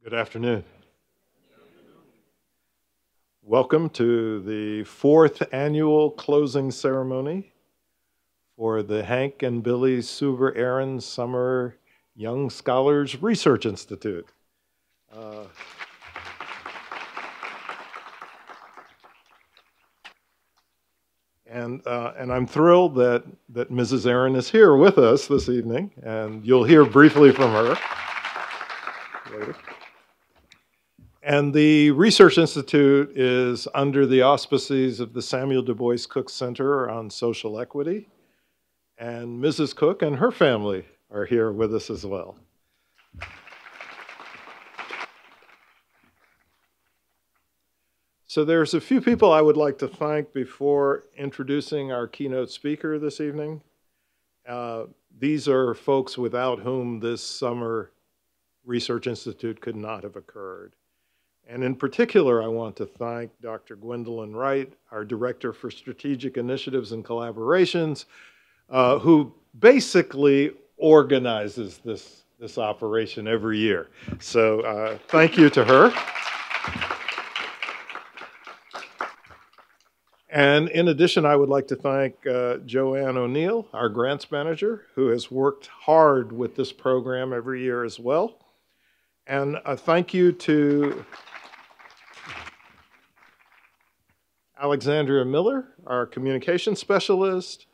Good afternoon. Welcome to the fourth annual closing ceremony for the Hank and Billy Suber Aaron Summer Young Scholars Research Institute. And I'm thrilled that Mrs. Aaron is here with us this evening, and you'll hear briefly from her later. And the Research Institute is under the auspices of the Samuel DuBois Cook Center on Social Equity. And Mrs. Cook and her family are here with us as well. So there's a few people I would like to thank before introducing our keynote speaker this evening. These are folks without whom this Summer Research Institute could not have occurred. And in particular, I want to thank Dr. Gwendolyn Wright, our Director for Strategic Initiatives and Collaborations, who basically organizes this operation every year. So thank you to her. And in addition, I would like to thank Joanne O'Neill, our grants manager, who has worked hard with this program every year as well. And a thank you to Alexandria Miller, our communication specialist,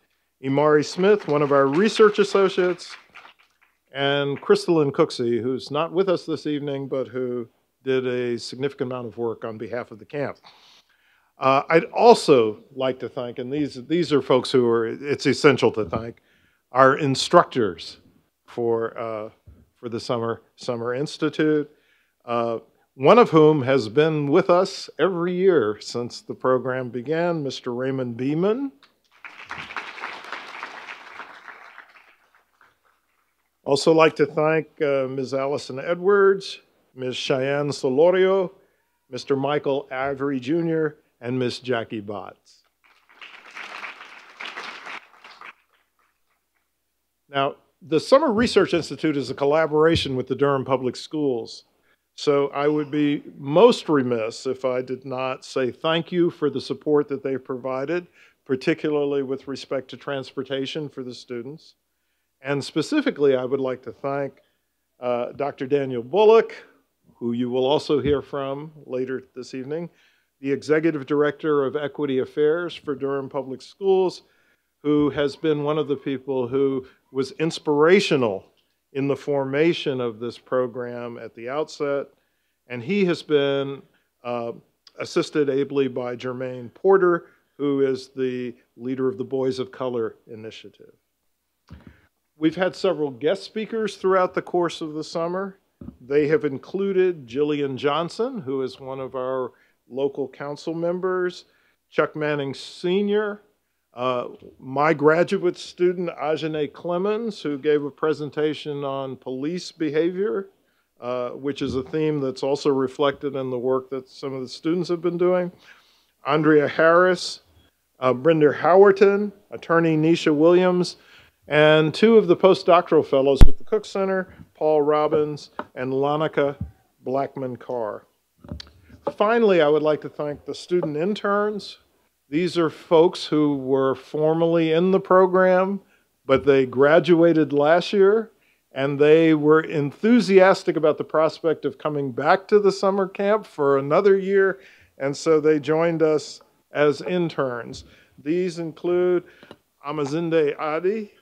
Imari Smith, one of our research associates, and Crystalline Cooksey, who's not with us this evening, but who did a significant amount of work on behalf of the camp. I'd also like to thank, and these are folks who are, it's essential to thank, our instructors for the Summer Institute, one of whom has been with us every year since the program began, Mr. Raymond Beeman. Also like to thank Ms. Allison Edwards, Ms. Cheyenne Solorio, Mr. Michael Avery Jr., and Ms. Jackie Botts. Now, the Summer Research Institute is a collaboration with the Durham Public Schools. So I would be most remiss if I did not say thank you for the support that they've provided, particularly with respect to transportation for the students. And specifically, I would like to thank Dr. Daniel Bullock, who you will also hear from later this evening, the Executive Director of Equity Affairs for Durham Public Schools, who has been one of the people who was inspirational in the formation of this program at the outset. And he has been assisted ably by Jermaine Porter, who is the leader of the Boys of Color initiative. We've had several guest speakers throughout the course of the summer. They have included Jillian Johnson, who is one of our local council members, Chuck Manning Sr., my graduate student, Ajane Clemens, who gave a presentation on police behavior, which is a theme that's also reflected in the work that some of the students have been doing. Andrea Harris, Brenda Howerton, attorney Nisha Williams, and two of the postdoctoral fellows with the Cook Center, Paul Robbins and Lanika Blackman-Carr. Finally, I would like to thank the student interns. These are folks who were formally in the program, but they graduated last year, and they were enthusiastic about the prospect of coming back to the summer camp for another year, and so they joined us as interns. These include Amazinde Adi,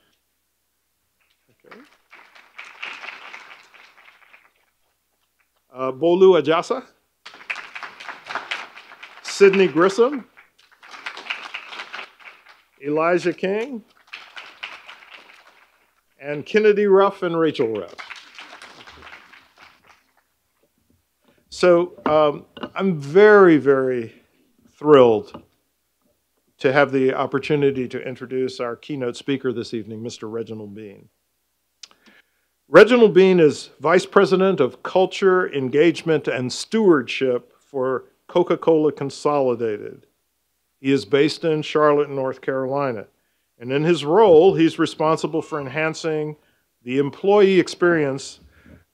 Bolu Ajasa, Sydney Grissom, Elijah King, and Kennedy Ruff and Rachel Ruff. So I'm very, very thrilled to have the opportunity to introduce our keynote speaker this evening, Mr. Reginald Bean. Reginald Bean is Vice President of Culture, Engagement, and Stewardship for Coca-Cola Consolidated. He is based in Charlotte, North Carolina. And in his role, he's responsible for enhancing the employee experience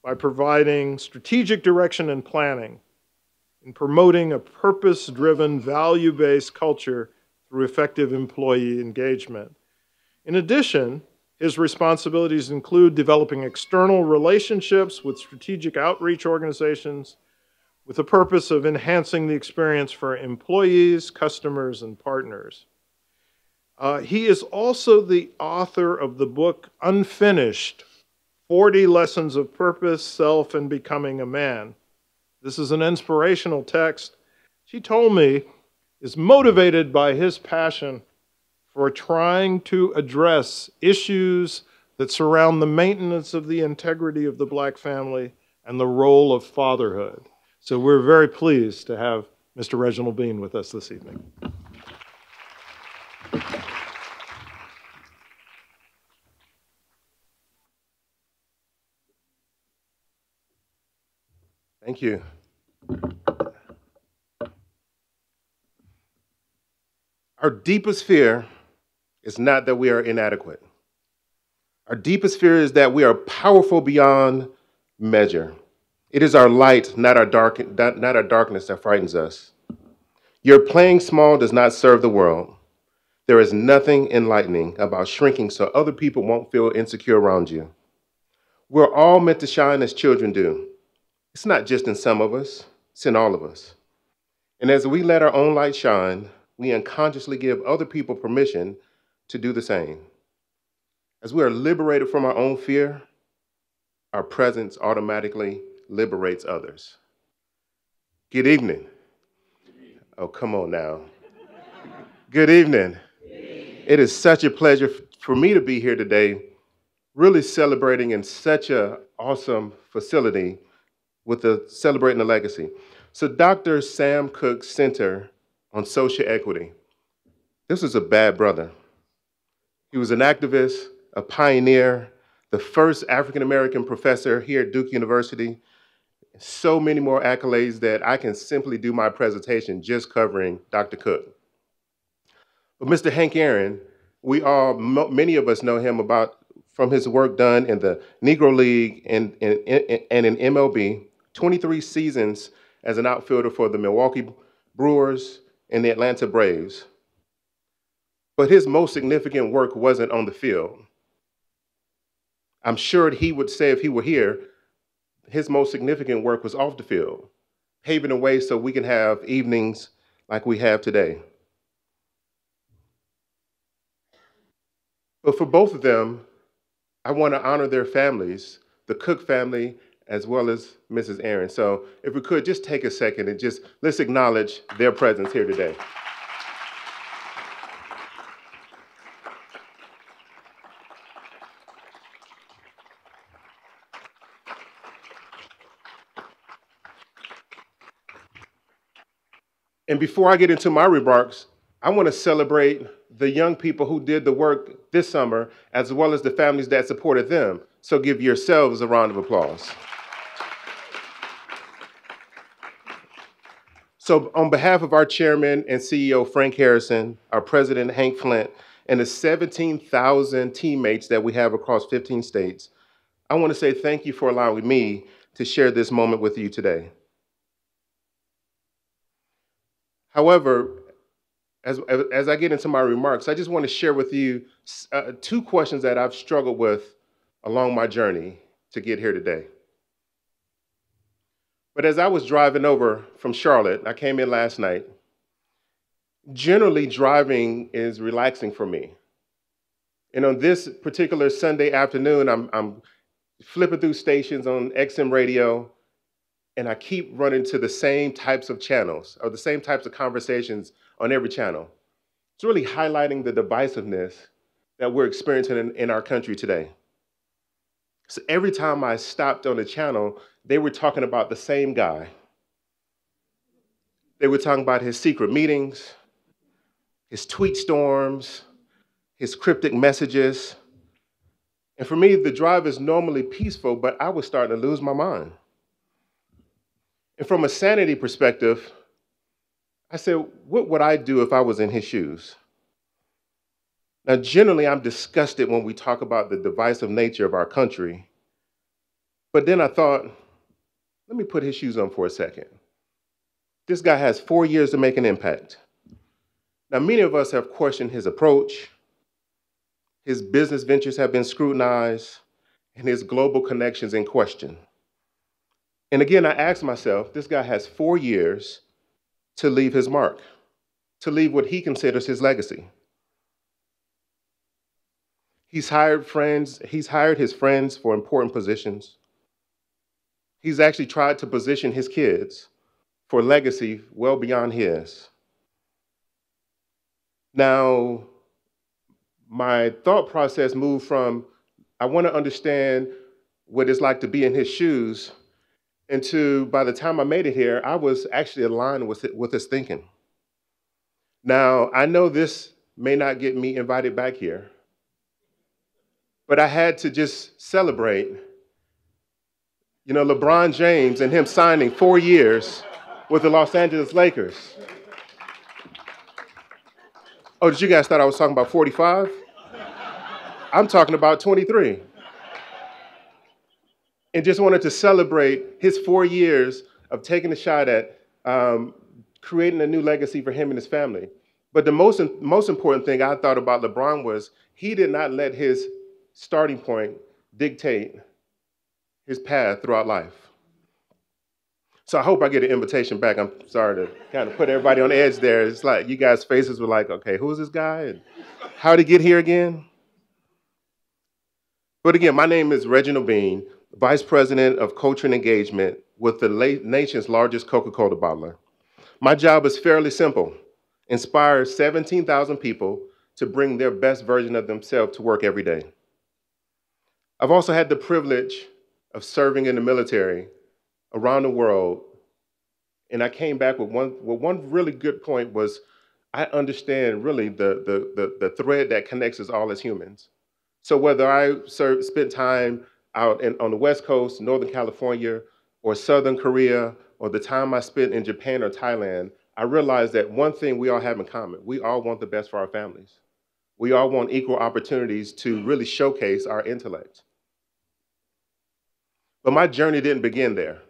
by providing strategic direction and planning, in promoting a purpose-driven, value-based culture through effective employee engagement. In addition, his responsibilities include developing external relationships with strategic outreach organizations with the purpose of enhancing the experience for employees, customers, and partners. He is also the author of the book Unfinished, 40 Lessons of Purpose, Self, and Becoming a Man. This is an inspirational text, she told me, is motivated by his passion for trying to address issues that surround the maintenance of the integrity of the Black family and the role of fatherhood. So we're very pleased to have Mr. Reginald Bean with us this evening. Thank you. Our deepest fear is not that we are inadequate. Our deepest fear is that we are powerful beyond measure. It is our light, not our darkness that frightens us. Your playing small does not serve the world. There is nothing enlightening about shrinking so other people won't feel insecure around you. We're all meant to shine as children do. It's not just in some of us, it's in all of us. And as we let our own light shine, we unconsciously give other people permission to do the same. As we are liberated from our own fear, our presence automatically liberates others. Good evening. Oh, come on now. Good evening. It is such a pleasure for me to be here today, really celebrating in such an awesome facility with celebrating the legacy. So Dr. Sam Cook Center on Social Equity. This was a bad brother. He was an activist, a pioneer, the first African-American professor here at Duke University. So many more accolades that I can simply do my presentation just covering Dr. Cook. But Mr. Hank Aaron, many of us know him from his work done in the Negro League and in MLB, 23 seasons as an outfielder for the Milwaukee Brewers and the Atlanta Braves. But his most significant work wasn't on the field. I'm sure he would say if he were here, his most significant work was off the field, paving the way so we can have evenings like we have today. But for both of them, I want to honor their families, the Cook family, as well as Mrs. Aaron. So if we could just take a second and let's acknowledge their presence here today. And before I get into my remarks, I want to celebrate the young people who did the work this summer, as well as the families that supported them. So give yourselves a round of applause. So on behalf of our chairman and CEO, Frank Harrison, our president, Hank Flint, and the 17,000 teammates that we have across 15 states, I want to say thank you for allowing me to share this moment with you today. However, as I get into my remarks, I just want to share with you two questions that I've struggled with along my journey to get here today. But as I was driving over from Charlotte, I came in last night. Generally, driving is relaxing for me. And on this particular Sunday afternoon, I'm flipping through stations on XM radio, and I keep running to the same types of channels or the same types of conversations on every channel. It's really highlighting the divisiveness that we're experiencing in our country today. So every time I stopped on a channel, they were talking about the same guy. They were talking about his secret meetings, his tweet storms, his cryptic messages. And for me, the drive is normally peaceful, but I was starting to lose my mind. And from a sanity perspective, I said, what would I do if I was in his shoes? Now, generally, I'm disgusted when we talk about the divisive nature of our country. But then I thought, let me put his shoes on for a second. This guy has 4 years to make an impact. Now, many of us have questioned his approach, his business ventures have been scrutinized, and his global connections in question. And again, I asked myself, this guy has 4 years to leave his mark, to leave what he considers his legacy. He's hired his friends for important positions. He's actually tried to position his kids for legacy well beyond his. Now, my thought process moved from, I want to understand what it's like to be in his shoes, into, by the time I made it here, I was actually aligned with his thinking. Now, I know this may not get me invited back here, but I had to just celebrate, LeBron James and him signing 4 years with the Los Angeles Lakers. Oh, did you guys thought I was talking about 45? I'm talking about 23. And just wanted to celebrate his 4 years of taking a shot at creating a new legacy for him and his family. But the most important thing I thought about LeBron was he did not let his starting point dictate his path throughout life. So I hope I get an invitation back. I'm sorry to kind of put everybody on edge there. It's like you guys' faces were like, okay, who's this guy? And how did he get here again? But again, my name is Reginald Bean, Vice President of Culture and Engagement with the nation's largest Coca-Cola bottler. My job is fairly simple: inspire 17,000 people to bring their best version of themselves to work every day. I've also had the privilege of serving in the military around the world, and I came back with one really good point was I understand really the thread that connects us all as humans. So whether I spent time out on the West Coast, Northern California, or Southern Korea, or the time I spent in Japan or Thailand, I realized that one thing we all have in common: we all want the best for our families. We all want equal opportunities to really showcase our intellect. But my journey didn't begin there.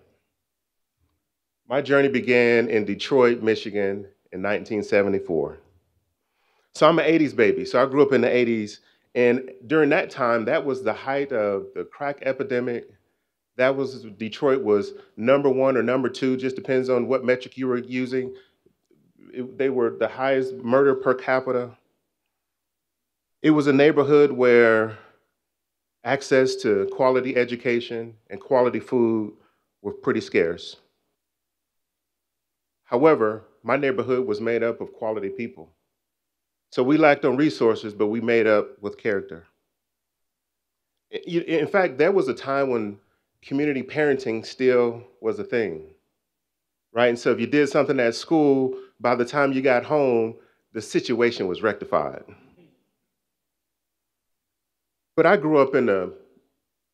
My journey began in Detroit, Michigan in 1974. So I'm an 80s baby. So I grew up in the 80s. And during that time, that was the height of the crack epidemic. Detroit was #1 or #2, just depends on what metric you were using. They were the highest murder per capita. It was a neighborhood where access to quality education and quality food were pretty scarce. However, my neighborhood was made up of quality people. So we lacked on resources, but we made up with character. In fact, there was a time when community parenting still was a thing, right? And so if you did something at school, by the time you got home, the situation was rectified. But I grew up in an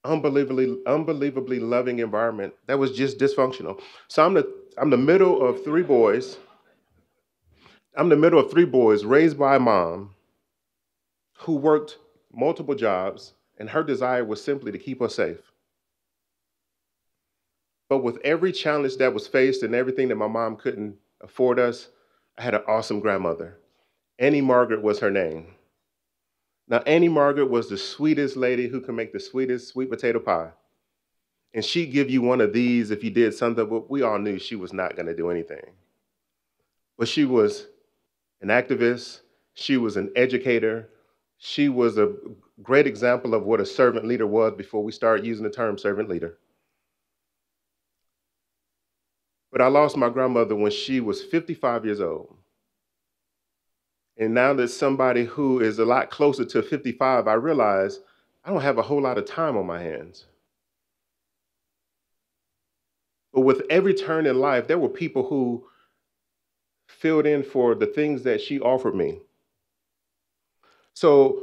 unbelievably loving environment that was just dysfunctional. So I'm the middle of three boys. I'm the middle of three boys raised by a mom who worked multiple jobs, and her desire was simply to keep us safe. But with every challenge that was faced and everything that my mom couldn't afford us, I had an awesome grandmother. Annie Margaret was her name. Now, Annie Margaret was the sweetest lady who could make the sweetest sweet potato pie. And she'd give you one of these if you did something, but we all knew she was not going to do anything. But she was an activist. She was an educator. She was a great example of what a servant leader was before we started using the term servant leader. But I lost my grandmother when she was 55 years old. And now that somebody who is a lot closer to 55, I realize I don't have a whole lot of time on my hands. But with every turn in life, there were people who filled in for the things that she offered me. So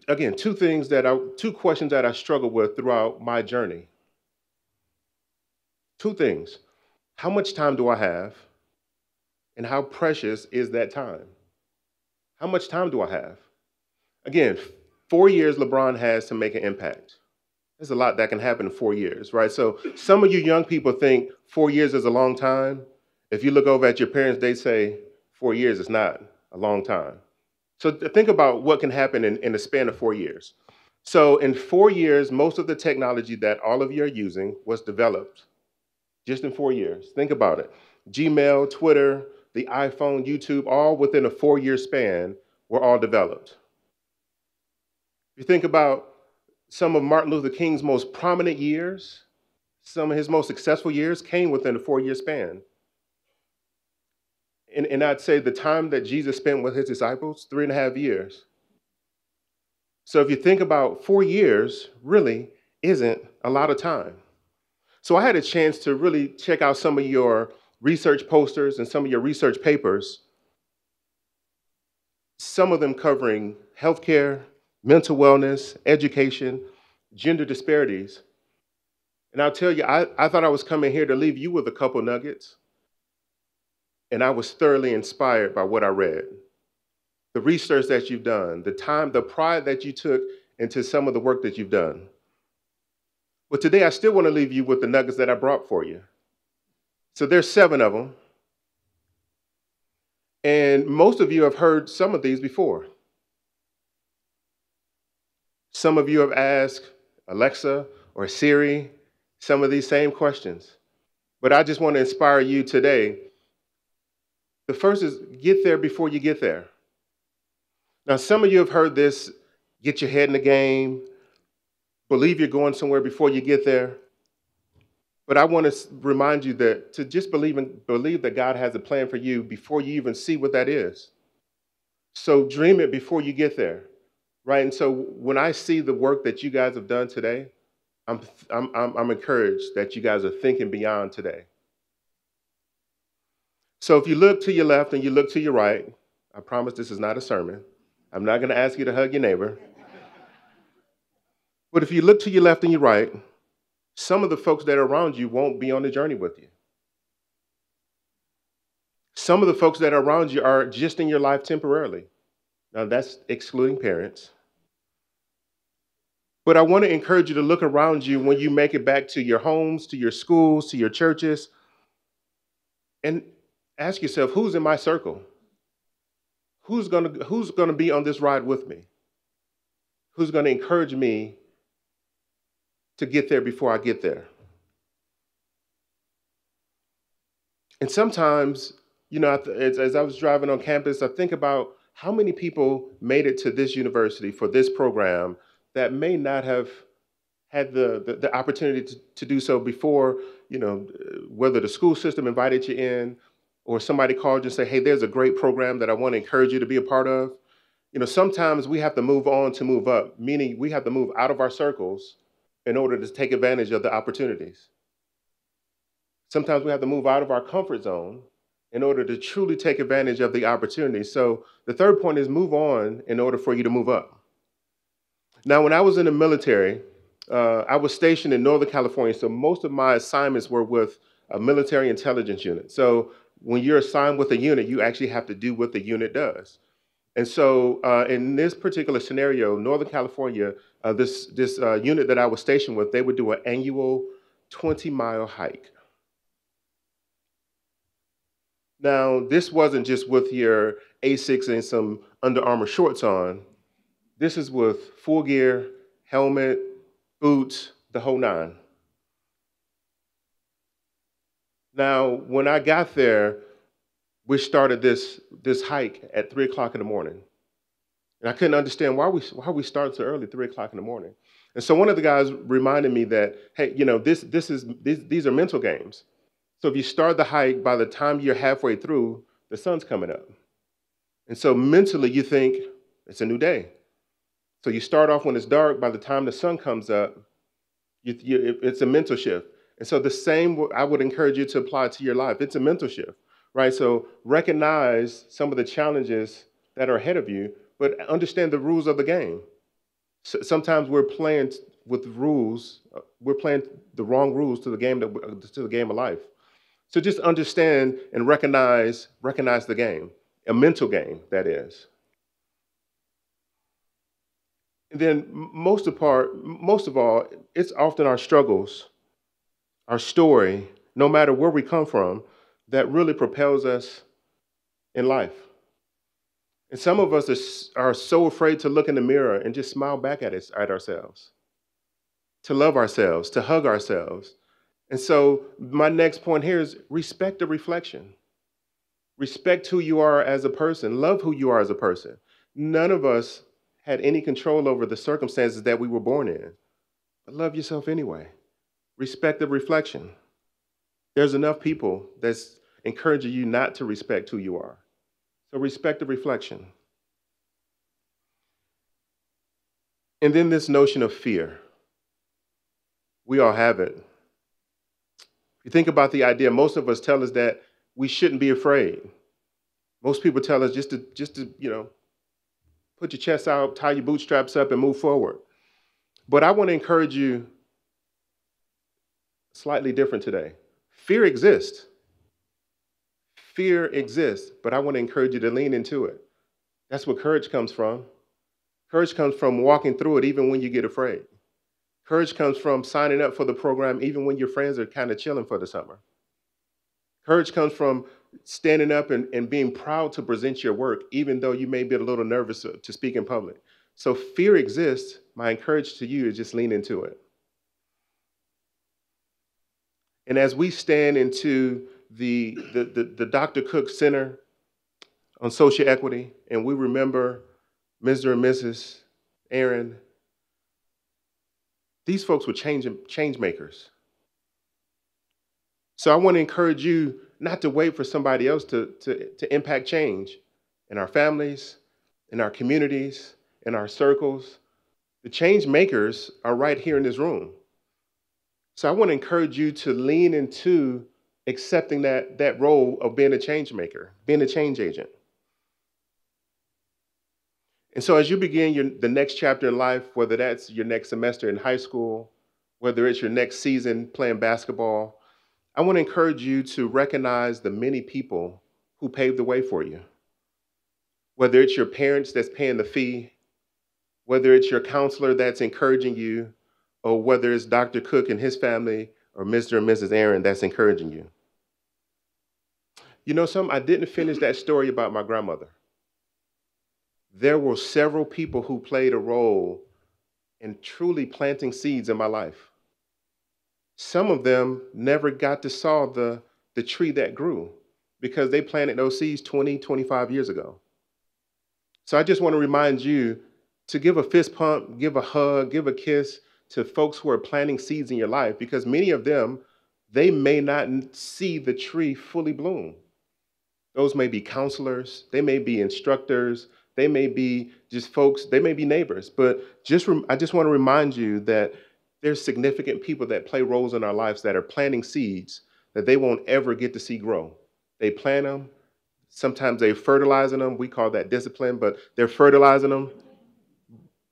again, two questions that I struggled with throughout my journey. Two things: how much time do I have? And how precious is that time? How much time do I have? Again, 4 years LeBron has to make an impact. There's a lot that can happen in 4 years, right? So some of you young people think 4 years is a long time. If you look over at your parents, they say 4 years is not a long time. So think about what can happen in the span of 4 years. So in 4 years, most of the technology that all of you are using was developed just in 4 years. Think about it. Gmail, Twitter, the iPhone, YouTube, all within a 4-year span were all developed. If you think about some of Martin Luther King's most prominent years, some of his most successful years came within a 4-year span. And I'd say the time that Jesus spent with his disciples, 3.5 years. So if you think about 4 years, really isn't a lot of time. So I had a chance to really check out some of your research posters and some of your research papers, some of them covering healthcare, mental wellness, education, gender disparities. And I'll tell you, I thought I was coming here to leave you with a couple nuggets. And I was thoroughly inspired by what I read. The research that you've done, the time, the pride that you took into some of the work that you've done. But today I still want to leave you with the nuggets that I brought for you. So there's 7 of them. And most of you have heard some of these before. Some of you have asked Alexa or Siri some of these same questions. But I just want to inspire you today. The first is get there before you get there. Now, some of you have heard this, get your head in the game, believe you're going somewhere before you get there. But I want to remind you that to just believe that God has a plan for you before you even see what that is. So dream it before you get there, right? And so when I see the work that you guys have done today, I'm encouraged that you guys are thinking beyond today. So if you look to your left and you look to your right, I promise this is not a sermon. I'm not going to ask you to hug your neighbor. But if you look to your left and your right, some of the folks that are around you won't be on the journey with you. Some of the folks that are around you are just in your life temporarily. Now, that's excluding parents. But I want to encourage you to look around you when you make it back to your homes, to your schools, to your churches, and ask yourself, who's in my circle? Who's gonna be on this ride with me? Who's gonna encourage me to get there before I get there? And sometimes, as I was driving on campus, I think about how many people made it to this university for this program that may not have had the opportunity to do so before, whether the school system invited you in or somebody called you and say, hey, there's a great program that I want to encourage you to be a part of. Sometimes we have to move on to move up, meaning we have to move out of our circles in order to take advantage of the opportunities. Sometimes we have to move out of our comfort zone in order to truly take advantage of the opportunities. So the third point is move on in order for you to move up. Now, when I was in the military, I was stationed in Northern California, so most of my assignments were with a military intelligence unit. So when you're assigned with a unit, you actually have to do what the unit does. And so in this particular scenario, Northern California, this unit that I was stationed with, they would do an annual 20-mile hike. Now, this wasn't just with your Asics and some Under Armour shorts on. This is with full gear, helmet, boots, the whole nine. Now, when I got there, we started this hike at 3 o'clock in the morning. And I couldn't understand why we started so early, 3 o'clock in the morning. And so one of the guys reminded me that, hey, these are mental games. So if you start the hike, by the time you're halfway through, the sun's coming up. And so mentally you think, it's a new day. So you start off when it's dark, by the time the sun comes up, it's a mental shift. And so the same, I would encourage you to apply to your life. It's a mental shift, right? So recognize some of the challenges that are ahead of you, but understand the rules of the game. So sometimes we're playing with rules, we're playing the wrong rules to the game of life. So just understand and recognize the game, a mental game, that is. And then most of all, it's often our struggles, our story, no matter where we come from, that really propels us in life. And some of us are so afraid to look in the mirror and just smile back at ourselves, to love ourselves, to hug ourselves. And so my next point here is respect the reflection. Respect who you are as a person. Love who you are as a person. None of us had any control over the circumstances that we were born in. But love yourself anyway. Respect the reflection. There's enough people that's encouraging you not to respect who you are. So respect the reflection. And then this notion of fear. We all have it. If you think about the idea, most of us tell us that we shouldn't be afraid. Most people tell us just to put your chest out, tie your bootstraps up, and move forward. But I want to encourage you slightly different today. Fear exists. Fear exists, but I want to encourage you to lean into it. That's where courage comes from. Courage comes from walking through it even when you get afraid. Courage comes from signing up for the program even when your friends are kind of chilling for the summer. Courage comes from standing up and being proud to present your work, even though you may be a little nervous to speak in public. So fear exists. My encouragement to you is just lean into it. And as we stand into the Dr. Cook Center on Social Equity, and we remember Mr. and Mrs. Aaron, these folks were change makers. So I want to encourage you not to wait for somebody else to impact change in our families, in our communities, in our circles. The change makers are right here in this room. So I want to encourage you to lean into accepting that role of being a change maker, being a change agent. And so as you begin the next chapter in life, whether that's your next semester in high school, whether it's your next season playing basketball, I want to encourage you to recognize the many people who paved the way for you. Whether it's your parents that's paying the fee, whether it's your counselor that's encouraging you, or whether it's Dr. Cook and his family, or Mr. and Mrs. Aaron that's encouraging you. You know something? I didn't finish that story about my grandmother. There were several people who played a role in truly planting seeds in my life. Some of them never got to saw the tree that grew because they planted those seeds 20, 25 years ago. So I just want to remind you to give a fist pump, give a hug, give a kiss to folks who are planting seeds in your life, because many of them, they may not see the tree fully bloom. Those may be counselors, they may be instructors, they may be just folks, they may be neighbors, but I just want to remind you that there's significant people that play roles in our lives that are planting seeds that they won't ever get to see grow. They plant them, sometimes they're fertilizing them, we call that discipline, but they're fertilizing them.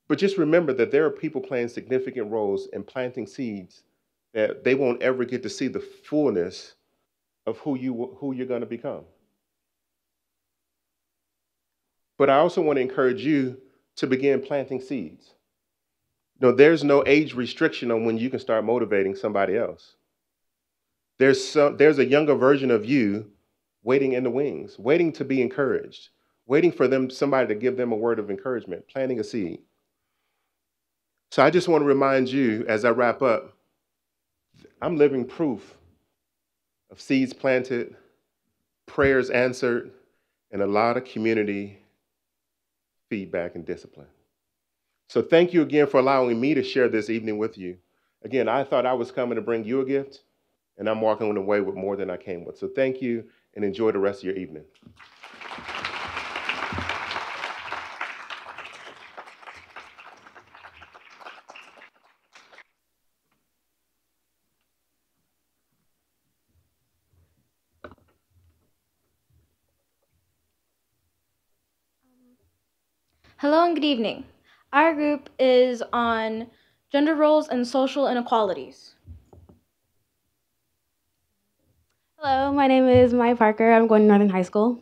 But just remember that there are people playing significant roles in planting seeds that they won't ever get to see the fullness of who you're going to become. But I also want to encourage you to begin planting seeds. No, there's no age restriction on when you can start motivating somebody else. There's a younger version of you waiting in the wings, waiting to be encouraged, waiting for somebody to give them a word of encouragement, planting a seed. So I just want to remind you as I wrap up, I'm living proof of seeds planted, prayers answered, and a lot of community feedback and discipline. So thank you again for allowing me to share this evening with you. Again, I thought I was coming to bring you a gift, and I'm walking away with more than I came with. So thank you, and enjoy the rest of your evening. Hello and good evening. Our group is on gender roles and social inequalities. Hello, my name is Maya Parker. I'm going to Northern High School.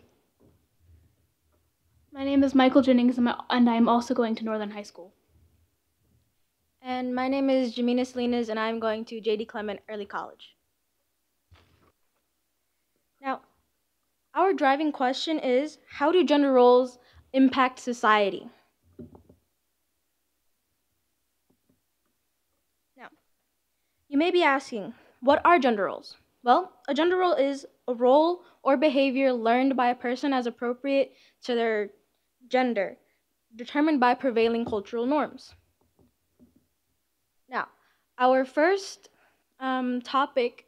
My name is Michael Jennings, and I'm also going to Northern High School. And my name is Jamina Salinas, and I'm going to J.D. Clement Early College. Now, our driving question is, how do gender roles impact society? Now, you may be asking, what are gender roles? Well, a gender role is a role or behavior learned by a person as appropriate to their gender, determined by prevailing cultural norms. Now, our first subtopic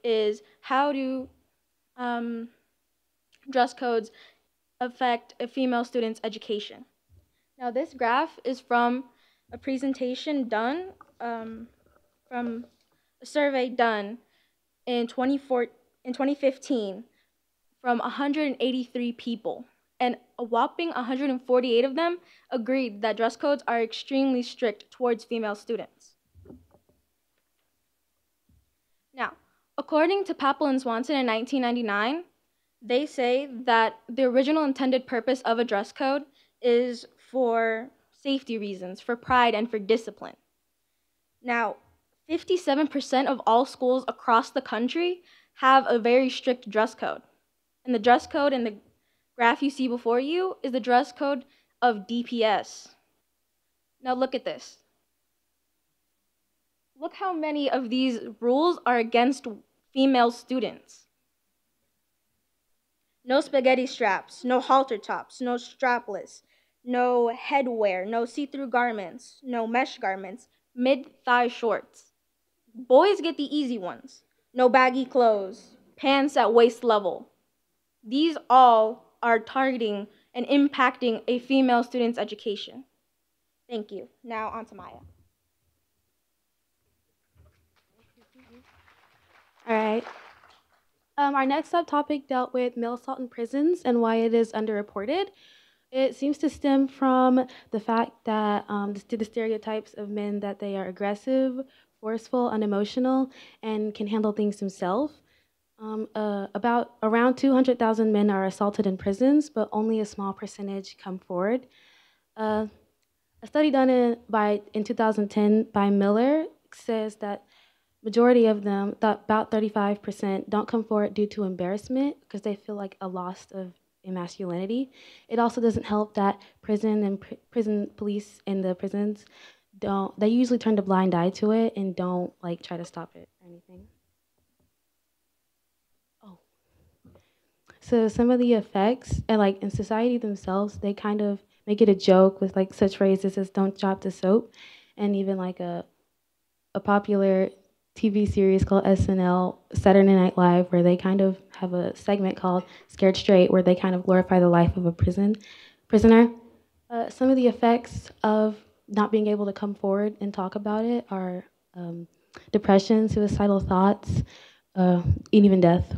is how do dress codes affect a female student's education. Now, this graph is from a presentation done from a survey done in 2015 from 183 people. And a whopping 148 of them agreed that dress codes are extremely strict towards female students. Now, according to Papel and Swanson in 1999, they say that the original intended purpose of a dress code is for safety reasons, for pride, and for discipline. Now, 57% of all schools across the country have a very strict dress code. And the dress code in the graph you see before you is the dress code of DPS. Now look at this. Look how many of these rules are against female students. No spaghetti straps, no halter tops, no strapless, no headwear, no see-through garments, no mesh garments, mid-thigh shorts. Boys get the easy ones. No baggy clothes, pants at waist level. These all are targeting and impacting a female student's education. Thank you. Now on to Maya. All right. Our next subtopic dealt with male assault in prisons and why it is underreported. It seems to stem from the fact that the stereotypes of men that they are aggressive, forceful, unemotional, and can handle things themselves. Around 200,000 men are assaulted in prisons, but only a small percentage come forward. A study done in 2010 by Miller says that majority of them, about 35%, don't come forward due to embarrassment because they feel like a loss of masculinity. It also doesn't help that prison police in the prisons they usually turn a blind eye to it and don't like try to stop it or anything. So some of the effects, and like in society themselves, they kind of make it a joke with like such phrases as "don't drop the soap," and even like a popular TV series called SNL, Saturday Night Live, where they kind of have a segment called "Scared Straight," where they kind of glorify the life of a prisoner. Some of the effects of not being able to come forward and talk about it are depression, suicidal thoughts, and even death.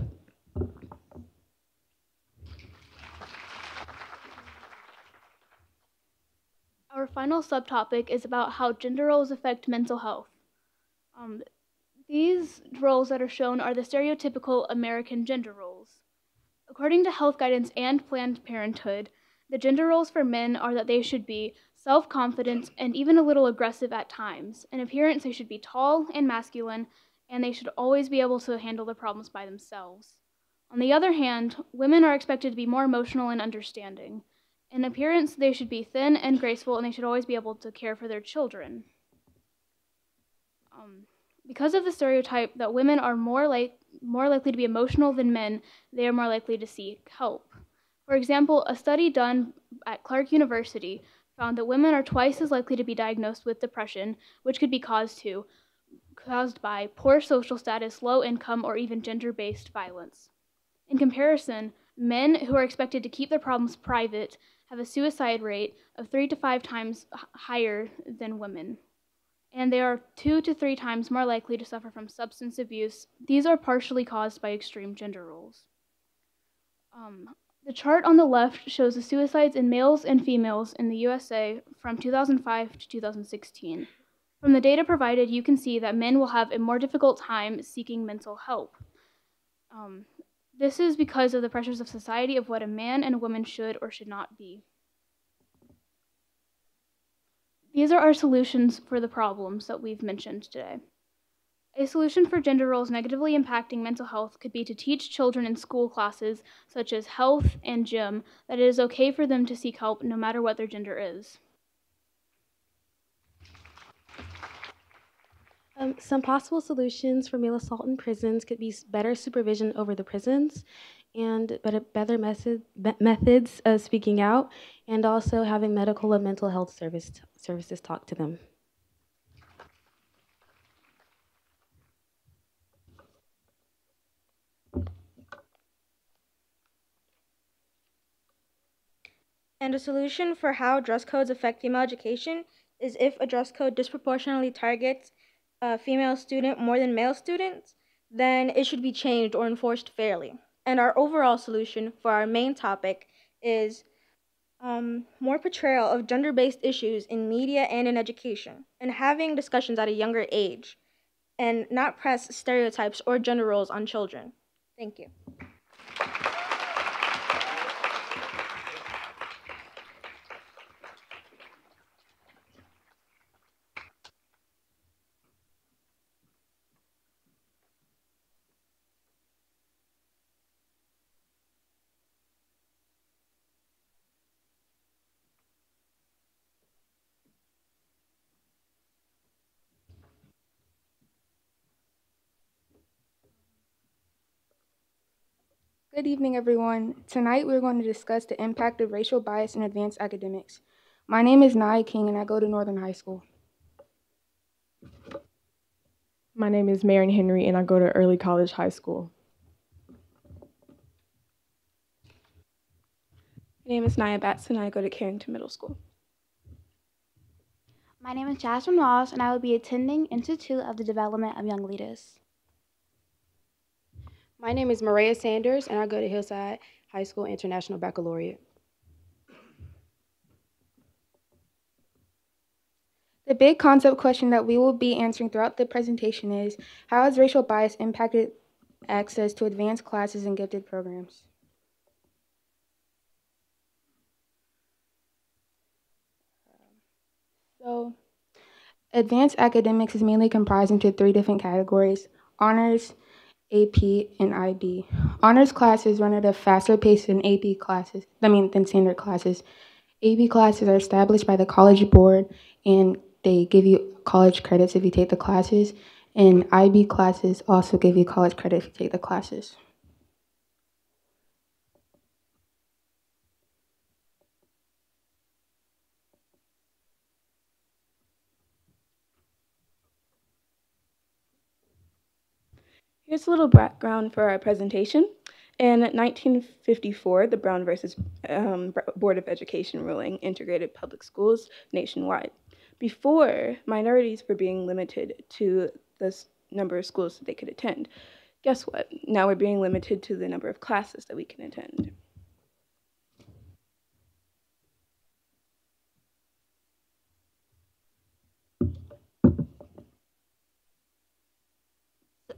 Our final subtopic is about how gender roles affect mental health. These roles that are shown are the stereotypical American gender roles. According to health guidance and Planned Parenthood, the gender roles for men are that they should be self-confident and even a little aggressive at times. In appearance, they should be tall and masculine, and they should always be able to handle their problems by themselves. On the other hand, women are expected to be more emotional and understanding. In appearance, they should be thin and graceful, and they should always be able to care for their children. Because of the stereotype that women are more likely to be emotional than men, they are more likely to seek help. For example, a study done at Clark University found that women are twice as likely to be diagnosed with depression, which could be caused by poor social status, low income, or even gender-based violence. In comparison, men who are expected to keep their problems private have a suicide rate of 3 to 5 times higher than women. And they are 2 to 3 times more likely to suffer from substance abuse. These are partially caused by extreme gender roles. The chart on the left shows the suicides in males and females in the USA from 2005 to 2016. From the data provided, you can see that men will have a more difficult time seeking mental help. This is because of the pressures of society of what a man and a woman should or should not be. These are our solutions for the problems that we've mentioned today. A solution for gender roles negatively impacting mental health could be to teach children in school classes, such as health and gym, that it is okay for them to seek help no matter what their gender is. Some possible solutions for male assault in prisons could be better supervision over the prisons and better methods of speaking out, and also having medical and mental health services talk to them. And a solution for how dress codes affect female education is if a dress code disproportionately targets a female student more than male students, then it should be changed or enforced fairly. And our overall solution for our main topic is more portrayal of gender-based issues in media and in education, and having discussions at a younger age, and not press stereotypes or gender roles on children. Thank you. Good evening, everyone. Tonight we're going to discuss the impact of racial bias in advanced academics. My name is Nai King and I go to Northern High School. My name is Marion Henry and I go to Early College High School. My name is Naya Batson and I go to Carrington Middle School. My name is Jasmine Ross and I will be attending Institute of the Development of Young Leaders. My name is Maria Sanders, and I go to Hillside High School International Baccalaureate. The big concept question that we will be answering throughout the presentation is, how has racial bias impacted access to advanced classes and gifted programs? So, advanced academics is mainly comprised into 3 different categories: honors, AP, and IB. Honors classes run at a faster pace than than standard classes. AP classes are established by the college board, and they give you college credits if you take the classes. And IB classes also give you college credit if you take the classes. Here's a little background for our presentation. In 1954, the Brown versus Board of Education ruling integrated public schools nationwide. Before, minorities were being limited to the number of schools that they could attend. Guess what? Now we're being limited to the number of classes that we can attend.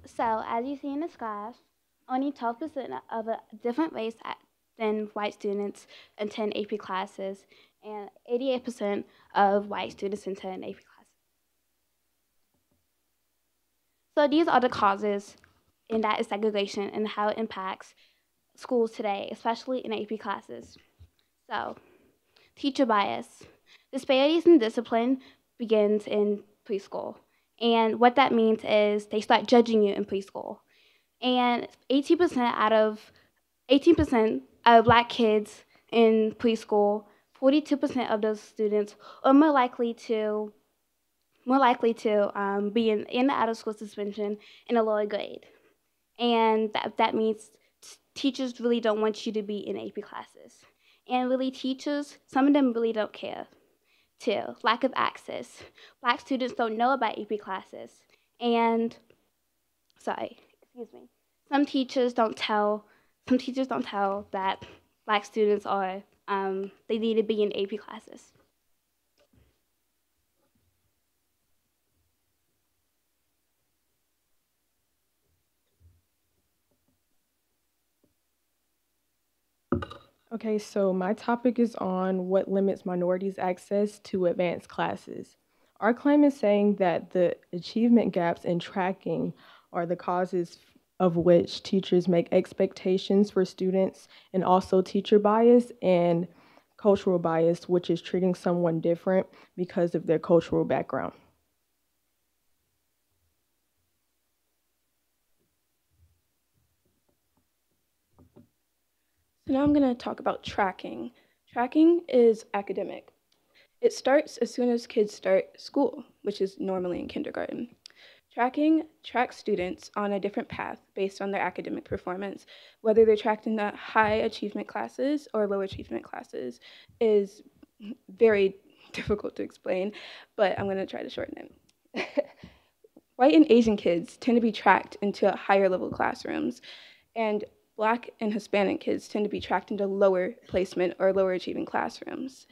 So, as you see in this graph, only 12% of a different race than white students attend AP classes, and 88% of white students attend AP classes. So these are the causes, and that is segregation and how it impacts schools today, especially in AP classes. So, teacher bias. Disparities in discipline begins in preschool. And what that means is they start judging you in preschool. And 18% of Black kids in preschool, 42% of those students are more likely to be in out of school suspension in a lower grade. And that means teachers really don't want you to be in AP classes. And really teachers, some of them really don't care. 2, lack of access. Black students don't know about AP classes. And, some teachers don't tell that Black students are, they need to be in AP classes. Okay, so my topic is on what limits minorities' access to advanced classes. Our claim is saying that the achievement gaps in tracking are the causes of which teachers make expectations for students, and also teacher bias and cultural bias, which is treating someone different because of their cultural background. So now I'm going to talk about tracking. Tracking is academic. It starts as soon as kids start school, which is normally in kindergarten. Tracking tracks students on a different path based on their academic performance. Whether they're tracked in the high achievement classes or low achievement classes is very difficult to explain, but I'm going to try to shorten it. White and Asian kids tend to be tracked into higher level classrooms, and Black and Hispanic kids tend to be tracked into lower placement or lower achieving classrooms.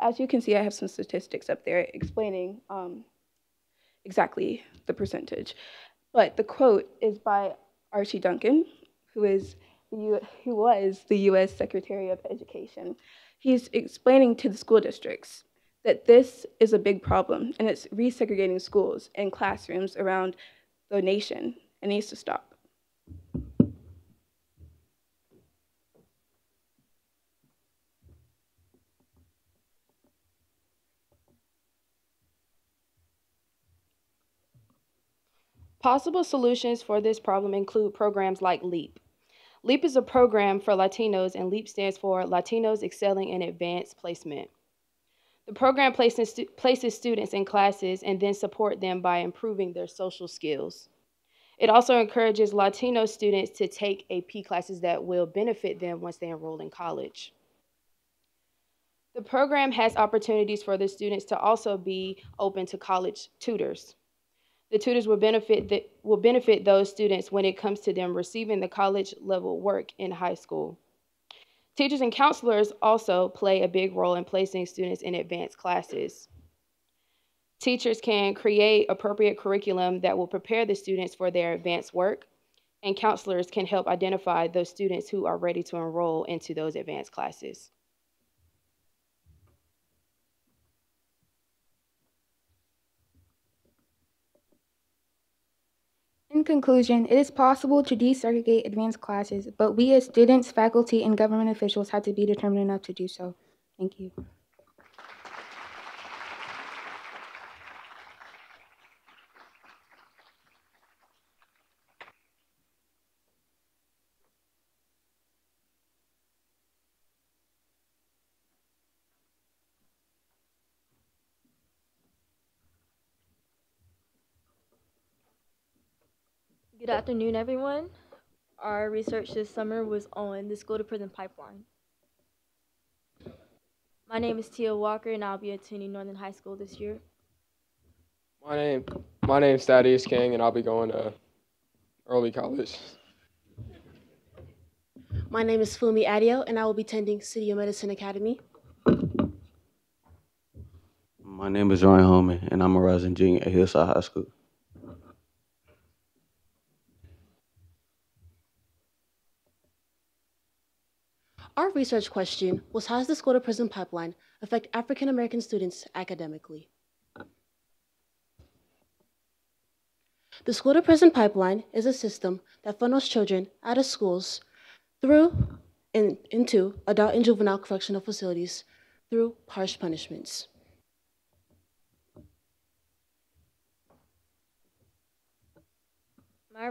As you can see, I have some statistics up there explaining exactly the percentage. But the quote is by Archie Duncan, who was the U.S. Secretary of Education. He's explaining to the school districts that this is a big problem, and it's resegregating schools and classrooms around the nation, and it needs to stop. Possible solutions for this problem include programs like LEAP. LEAP is a program for Latinos, and LEAP stands for Latinos Excelling in Advanced Placement. The program places students in classes and then support them by improving their social skills. It also encourages Latino students to take AP classes that will benefit them once they enroll in college. The program has opportunities for the students to also be open to college tutors. The tutors will benefit those students when it comes to them receiving the college level work in high school. Teachers and counselors also play a big role in placing students in advanced classes. Teachers can create appropriate curriculum that will prepare the students for their advanced work, and counselors can help identify those students who are ready to enroll into those advanced classes. In conclusion, it is possible to desegregate advanced classes, but we as students, faculty, and government officials have to be determined enough to do so. Thank you. Good afternoon, everyone. Our research this summer was on the school-to-prison pipeline. My name is Tia Walker, and I'll be attending Northern High School this year. My name's Thaddeus King, and I'll be going to early college. My name is Fumi Adio, and I will be attending City of Medicine Academy. My name is Ryan Holman, and I'm a rising junior at Hillside High School. Our research question was, how does the school-to-prison pipeline affect African American students academically? The school-to-prison pipeline is a system that funnels children out of schools through and into adult and juvenile correctional facilities through harsh punishments. My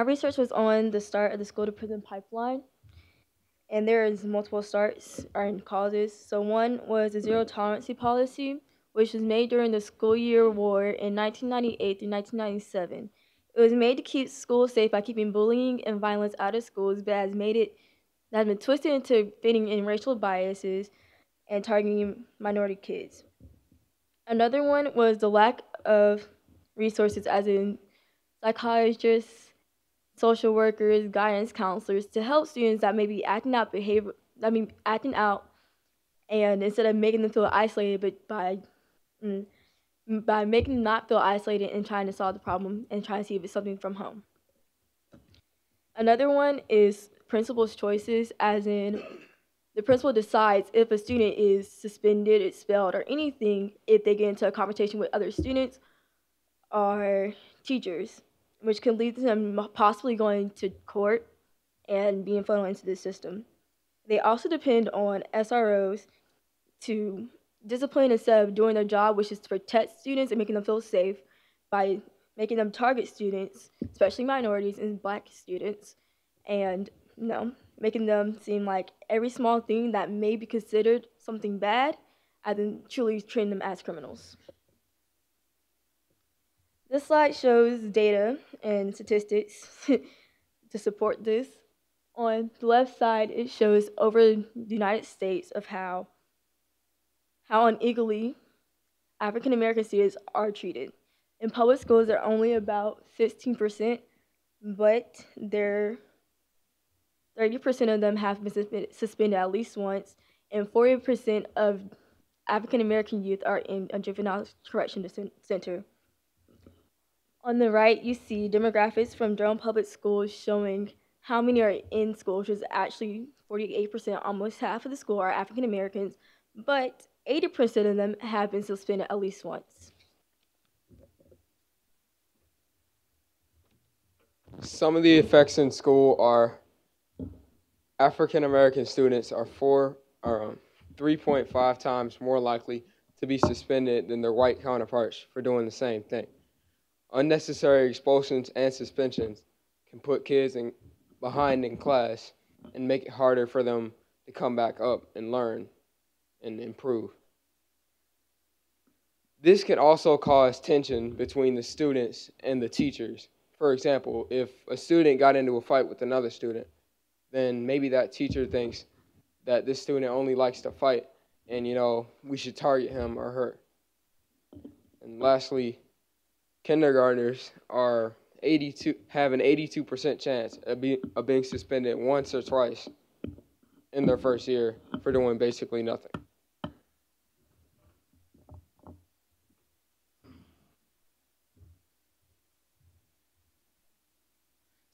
research was on the start of the school-to-prison pipeline, and there is multiple starts and causes. So one was the zero-tolerance policy, which was made during the school year war in 1998 through 1997. It was made to keep schools safe by keeping bullying and violence out of schools, but has been twisted into fitting in racial biases and targeting minority kids. Another one was the lack of resources, as in psychiatrists, social workers, guidance counselors, to help students that may be acting out, and instead of making them feel isolated, but by by making them not feel isolated and trying to solve the problem and trying to see if it's something from home. Another one is principal's choices, as in the principal decides if a student is suspended, expelled, or anything if they get into a conversation with other students or teachers, which can lead to them possibly going to court and being funneled into the system. They also depend on SROs to discipline instead of doing their job, which is to protect students and making them feel safe by making them target students, especially minorities and Black students, and making them seem like every small thing that may be considered something bad, and then truly treating them as criminals. This slide shows data and statistics to support this. On the left side, it shows over the United States of how unequally African American students are treated. In public schools, they're only about 16%, but 30% of them have been suspended at least once, and 40% of African American youth are in a juvenile correction center. On the right, you see demographics from Durham Public Schools showing how many are in school, which is actually 48%, almost half of the school are African Americans, but 80% of them have been suspended at least once. Some of the effects in school are African American students are 3.5 times more likely to be suspended than their white counterparts for doing the same thing. Unnecessary expulsions and suspensions can put kids behind in class and make it harder for them to come back up and learn and improve. This can also cause tension between the students and the teachers. For example, if a student got into a fight with another student, then maybe that teacher thinks that this student only likes to fight and, we should target him or her. And lastly, kindergartners have an 82% chance of being suspended once or twice in their first year for doing basically nothing.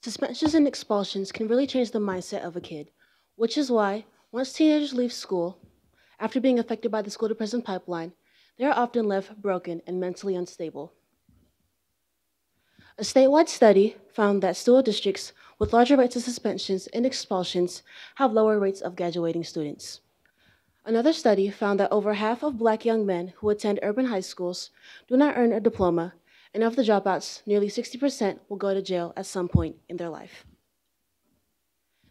Suspensions and expulsions can really change the mindset of a kid, which is why once teenagers leave school, after being affected by the school-to-prison pipeline, they are often left broken and mentally unstable. A statewide study found that school districts with larger rates of suspensions and expulsions have lower rates of graduating students. Another study found that over half of Black young men who attend urban high schools do not earn a diploma, and of the dropouts, nearly 60% will go to jail at some point in their life.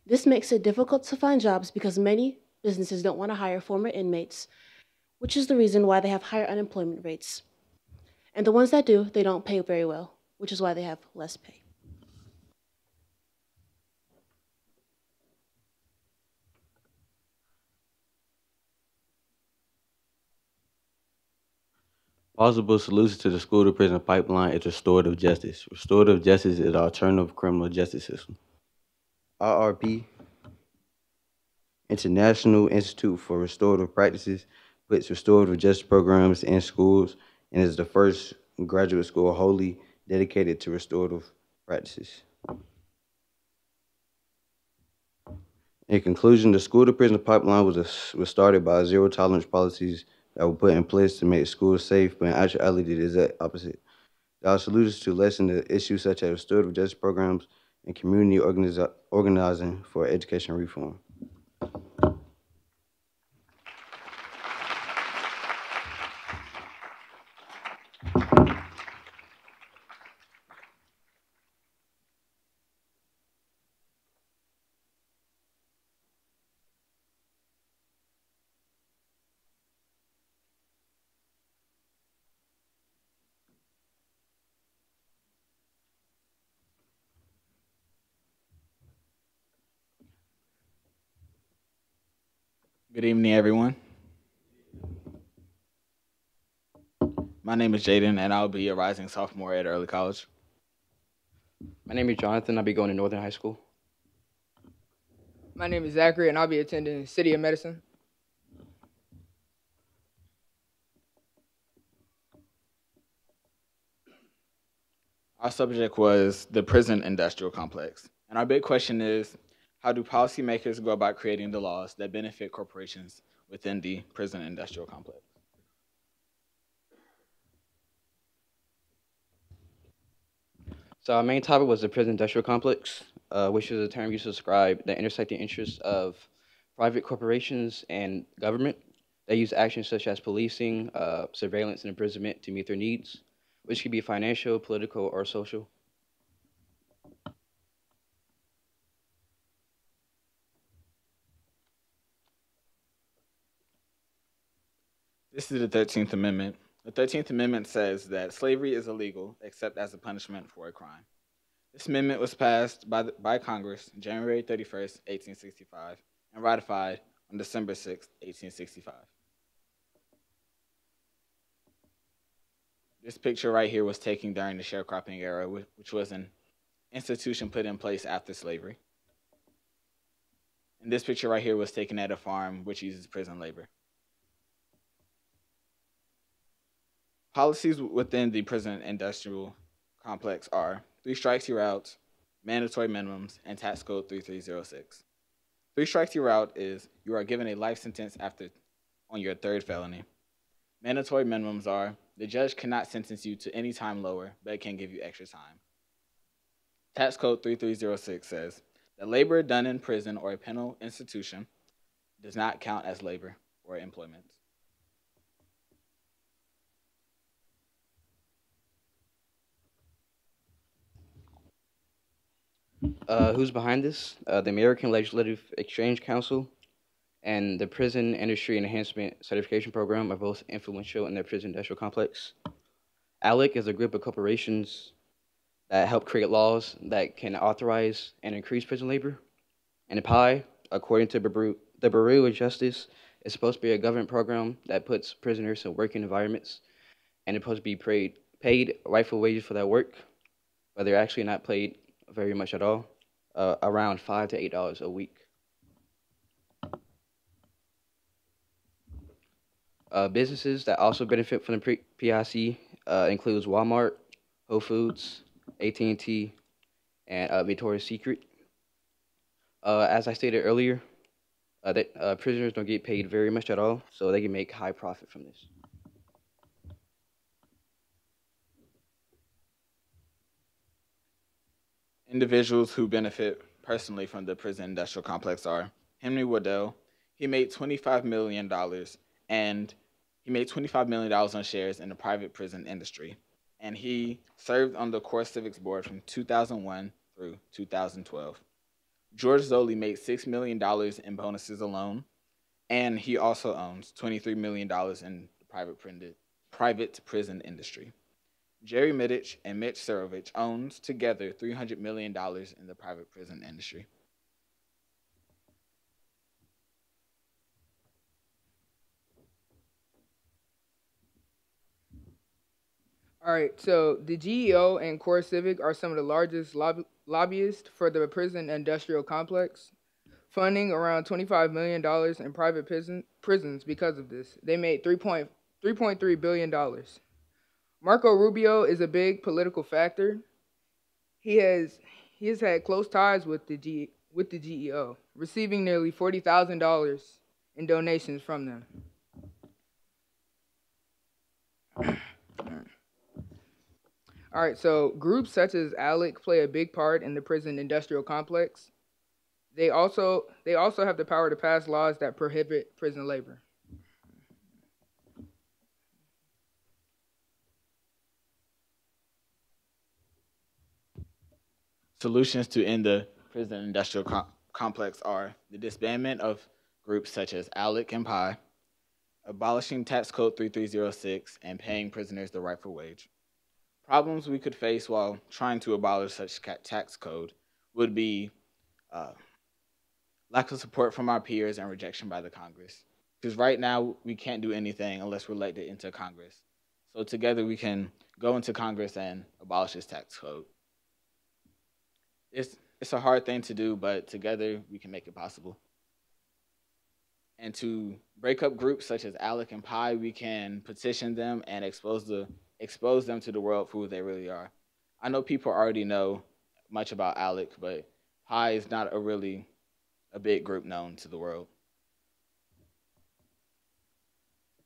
This makes it difficult to find jobs because many businesses don't want to hire former inmates, which is the reason why they have higher unemployment rates. And the ones that do, they don't pay very well, which is why they have less pay. Possible solution to the school-to-prison pipeline is restorative justice. Restorative justice is the alternative criminal justice system. IRP, International Institute for Restorative Practices, puts restorative justice programs in schools and is the first graduate school wholly dedicated to restorative practices. In conclusion, the school-to-prison pipeline was started by zero-tolerance policies that were put in place to make schools safe, but in actuality, it is the opposite. There are solutions to lessen the issues such as restorative justice programs and community organizing for education reform. Good evening, everyone. My name is Jaden, and I'll be a rising sophomore at Early College. My name is Jonathan. I'll be going to Northern High School. My name is Zachary, and I'll be attending City of Medicine. Our subject was the prison industrial complex. And our big question is, how do policymakers go about creating the laws that benefit corporations within the prison industrial complex? So our main topic was the prison industrial complex, which is a term used to describe the intersecting interests of private corporations and government. They use actions such as policing, surveillance, and imprisonment to meet their needs, which could be financial, political, or social. This is the 13th Amendment. The 13th Amendment says that slavery is illegal except as a punishment for a crime. This amendment was passed by Congress January 31st, 1865, and ratified on December 6th, 1865. This picture right here was taken during the sharecropping era, which was an institution put in place after slavery. And this picture right here was taken at a farm which uses prison labor. Policies within the prison industrial complex are 3 strikes you're out, mandatory minimums, and tax code 3306. 3 strikes you're out is you are given a life sentence on your 3rd felony. Mandatory minimums are the judge cannot sentence you to any time lower, but it can give you extra time. Tax code 3306 says that labor done in prison or a penal institution does not count as labor or employment. Who's behind this? The American Legislative Exchange Council and the Prison Industry Enhancement Certification Program are both influential in the prison industrial complex. ALEC is a group of corporations that help create laws that can authorize and increase prison labor. And PI, according to the Bureau of Justice, is supposed to be a government program that puts prisoners in working environments, and it's supposed to be paid rightful wages for that work, but they're actually not paid very much at all, around $5 to $8 a week. Businesses that also benefit from the PIC includes Walmart, Whole Foods, AT&T, and Victoria's Secret. As I stated earlier, that prisoners don't get paid very much at all, so they can make high profit from this. Individuals who benefit personally from the prison industrial complex are Henry Waddell. He made $25 million, and he made $25 million on shares in the private prison industry. And he served on the Core Civics Board from 2001 through 2012. George Zoley made $6 million in bonuses alone, and he also owns $23 million in the private prison industry. Jerry Mittich and Mitch Surovich owns together $300 million in the private prison industry. All right, so the GEO and Core Civic are some of the largest lobbyists for the prison industrial complex, funding around $25 million in private prisons because of this. They made $3.3 billion. Marco Rubio is a big political factor. He has had close ties with the GEO, receiving nearly $40,000 in donations from them. All right, so groups such as ALEC play a big part in the prison industrial complex. They also have the power to pass laws that prohibit prison labor. Solutions to end the prison industrial complex are the disbandment of groups such as ALEC and PI, abolishing tax code 3306, and paying prisoners the rightful wage. Problems we could face while trying to abolish such tax code would be lack of support from our peers and rejection by the Congress. Because right now, we can't do anything unless we're elected into Congress. So together we can go into Congress and abolish this tax code. It's a hard thing to do, but together we can make it possible. And to break up groups such as ALEC and PI, we can petition them and expose them to the world for who they really are. I know people already know much about ALEC, but Pi is not a big group known to the world.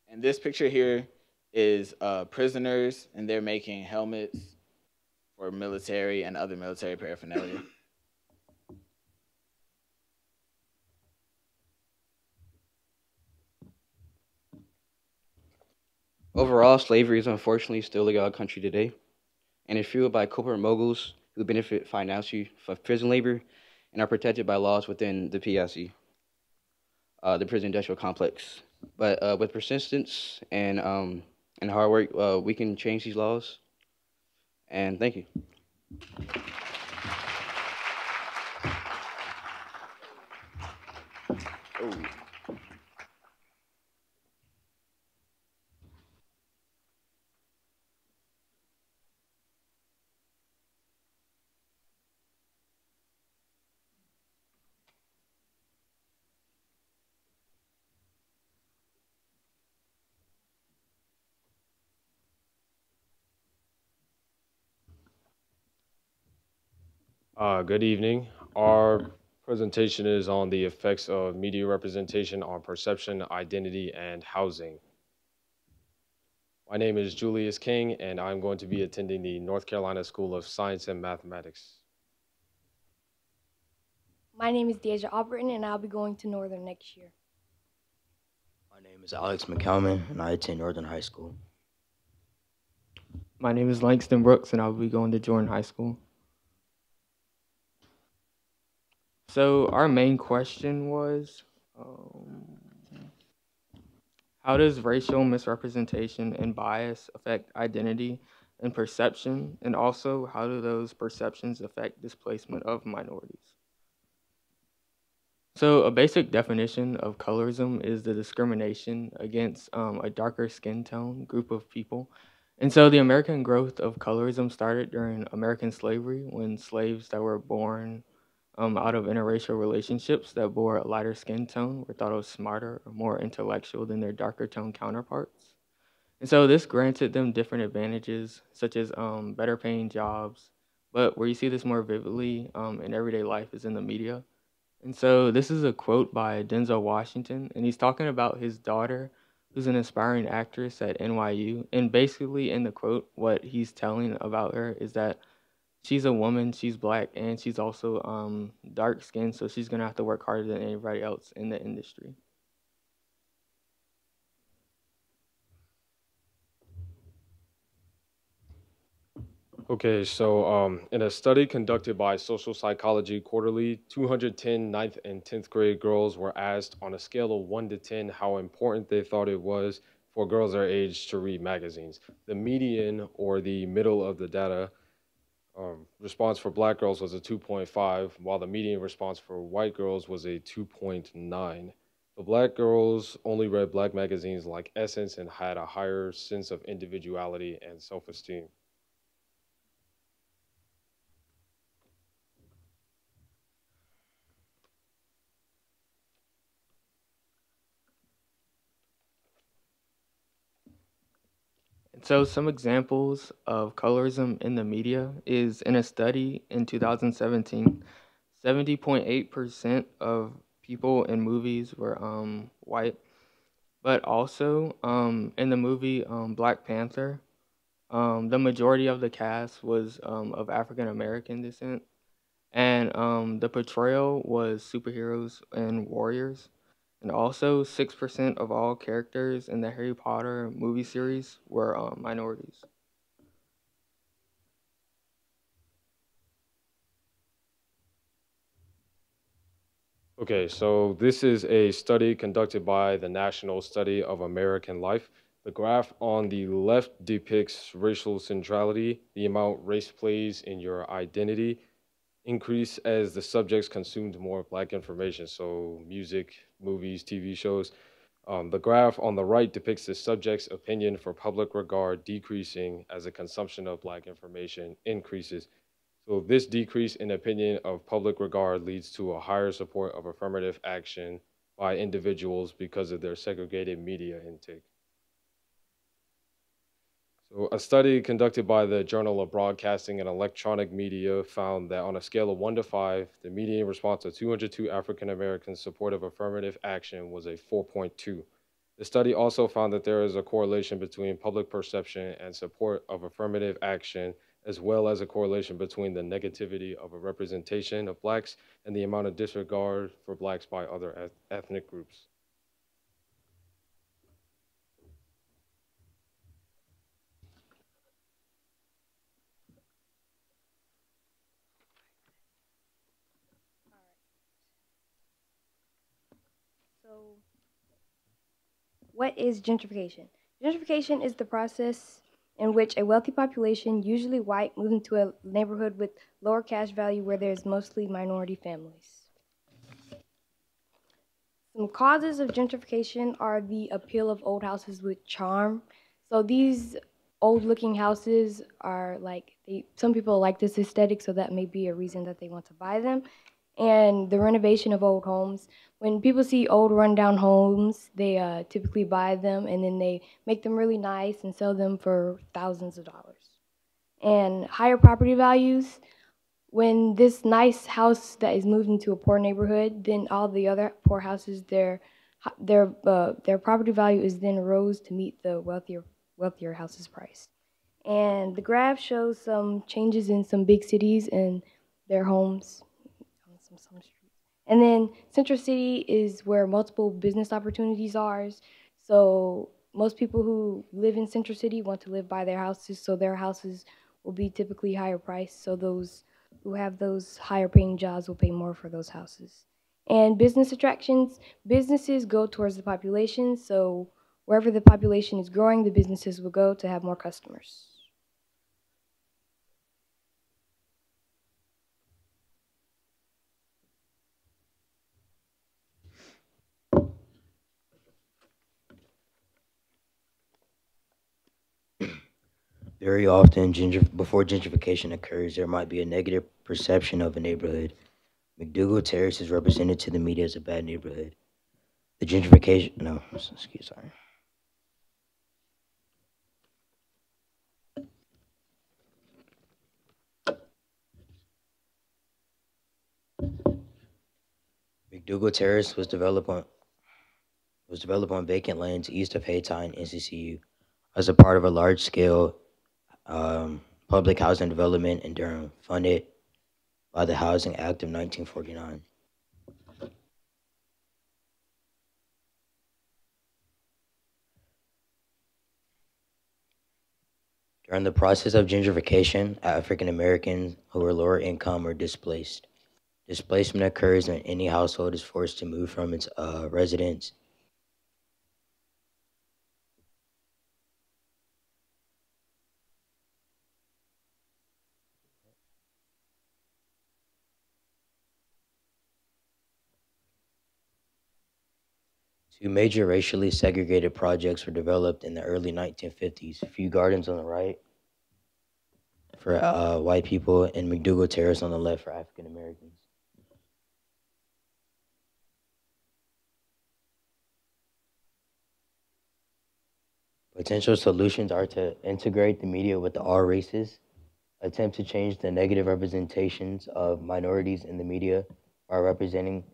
And this picture here is prisoners, and they're making helmets for military and other military paraphernalia. Overall, slavery is unfortunately still legal in our country today, and is fueled by corporate moguls who benefit financially from prison labor and are protected by laws within the PIC, the prison industrial complex. But with persistence and hard work, we can change these laws. And thank you. Good evening. Our presentation is on the effects of media representation on perception, identity, and housing. My name is Julius King, and I'm going to be attending the North Carolina School of Science and Mathematics. My name is Deja Albritton, and I'll be going to Northern next year. My name is Alex McCalman, and I attend Northern High School. My name is Langston Brooks, and I'll be going to Jordan High School. So our main question was, how does racial misrepresentation and bias affect identity and perception? And also, how do those perceptions affect displacement of minorities? So a basic definition of colorism is the discrimination against a darker skin tone group of people. And so the American growth of colorism started during American slavery, when slaves that were born out of interracial relationships that bore a lighter skin tone were thought of smarter or more intellectual than their darker tone counterparts. And so this granted them different advantages, such as better paying jobs. But where you see this more vividly in everyday life is in the media. And so this is a quote by Denzel Washington, and he's talking about his daughter, who's an aspiring actress at NYU. And basically in the quote, what he's telling about her is that she's a woman, she's Black, and she's also dark-skinned, so she's going to have to work harder than anybody else in the industry. Okay, so in a study conducted by Social Psychology Quarterly, 210 9th and 10th grade girls were asked on a scale of 1 to 10 how important they thought it was for girls their age to read magazines. The median, or the middle of the data, response for Black girls was a 2.5, while the median response for white girls was a 2.9. The Black girls only read Black magazines like Essence and had a higher sense of individuality and self-esteem. So some examples of colorism in the media is in a study in 2017, 70.8% of people in movies were white, but also in the movie Black Panther, the majority of the cast was of African American descent, and the portrayal was superheroes and warriors. And also, 6% of all characters in the Harry Potter movie series were minorities. Okay, so this is a study conducted by the National Study of American Life. The graph on the left depicts racial centrality, the amount race plays in your identity, increase as the subjects consumed more Black information, so music, movies, TV shows. The graph on the right depicts the subject's opinion for public regard decreasing as the consumption of Black information increases. So this decrease in opinion of public regard leads to a higher support of affirmative action by individuals because of their segregated media intake. So, a study conducted by the Journal of Broadcasting and Electronic Media found that on a scale of 1 to 5, the median response of 202 African Americans supportive of affirmative action was a 4.2. The study also found that there is a correlation between public perception and support of affirmative action, as well as a correlation between the negativity of a representation of Blacks and the amount of disregard for Blacks by other ethnic groups. So, what is gentrification? Gentrification is the process in which a wealthy population, usually white, moves into a neighborhood with lower cash value where there's mostly minority families. Some causes of gentrification are the appeal of old houses with charm. So these old-looking houses are like, some people like this aesthetic, so that may be a reason that they want to buy them. And the renovation of old homes. When people see old rundown homes, they typically buy them and then they make them really nice and sell them for thousands of dollars. And higher property values. When this nice house that is moved into a poor neighborhood, then all the other poor houses, their property value is then rose to meet the wealthier house's price. And the graph shows some changes in some big cities and their homes. Some streets. And then Central City is where multiple business opportunities are. So most people who live in Central City want to live by their houses, so their houses will be typically higher priced. So those who have those higher paying jobs will pay more for those houses. And business attractions, businesses go towards the population. So wherever the population is growing, the businesses will go to have more customers. Very often, before gentrification occurs, there might be a negative perception of a neighborhood. McDougal Terrace is represented to the media as a bad neighborhood. The gentrification, no, sorry. McDougal Terrace was developed on vacant lands east of Hayti and NCCU as a part of a large-scale public housing development in Durham, funded by the Housing Act of 1949. During the process of gentrification, African Americans who are lower income are displaced. Displacement occurs when any household is forced to move from its residence Two major racially segregated projects were developed in the early 1950s. Few Gardens on the right for white people and McDougal Terrace on the left for African Americans. Potential solutions are to integrate the media with all races, attempt to change the negative representations of minorities in the media by representing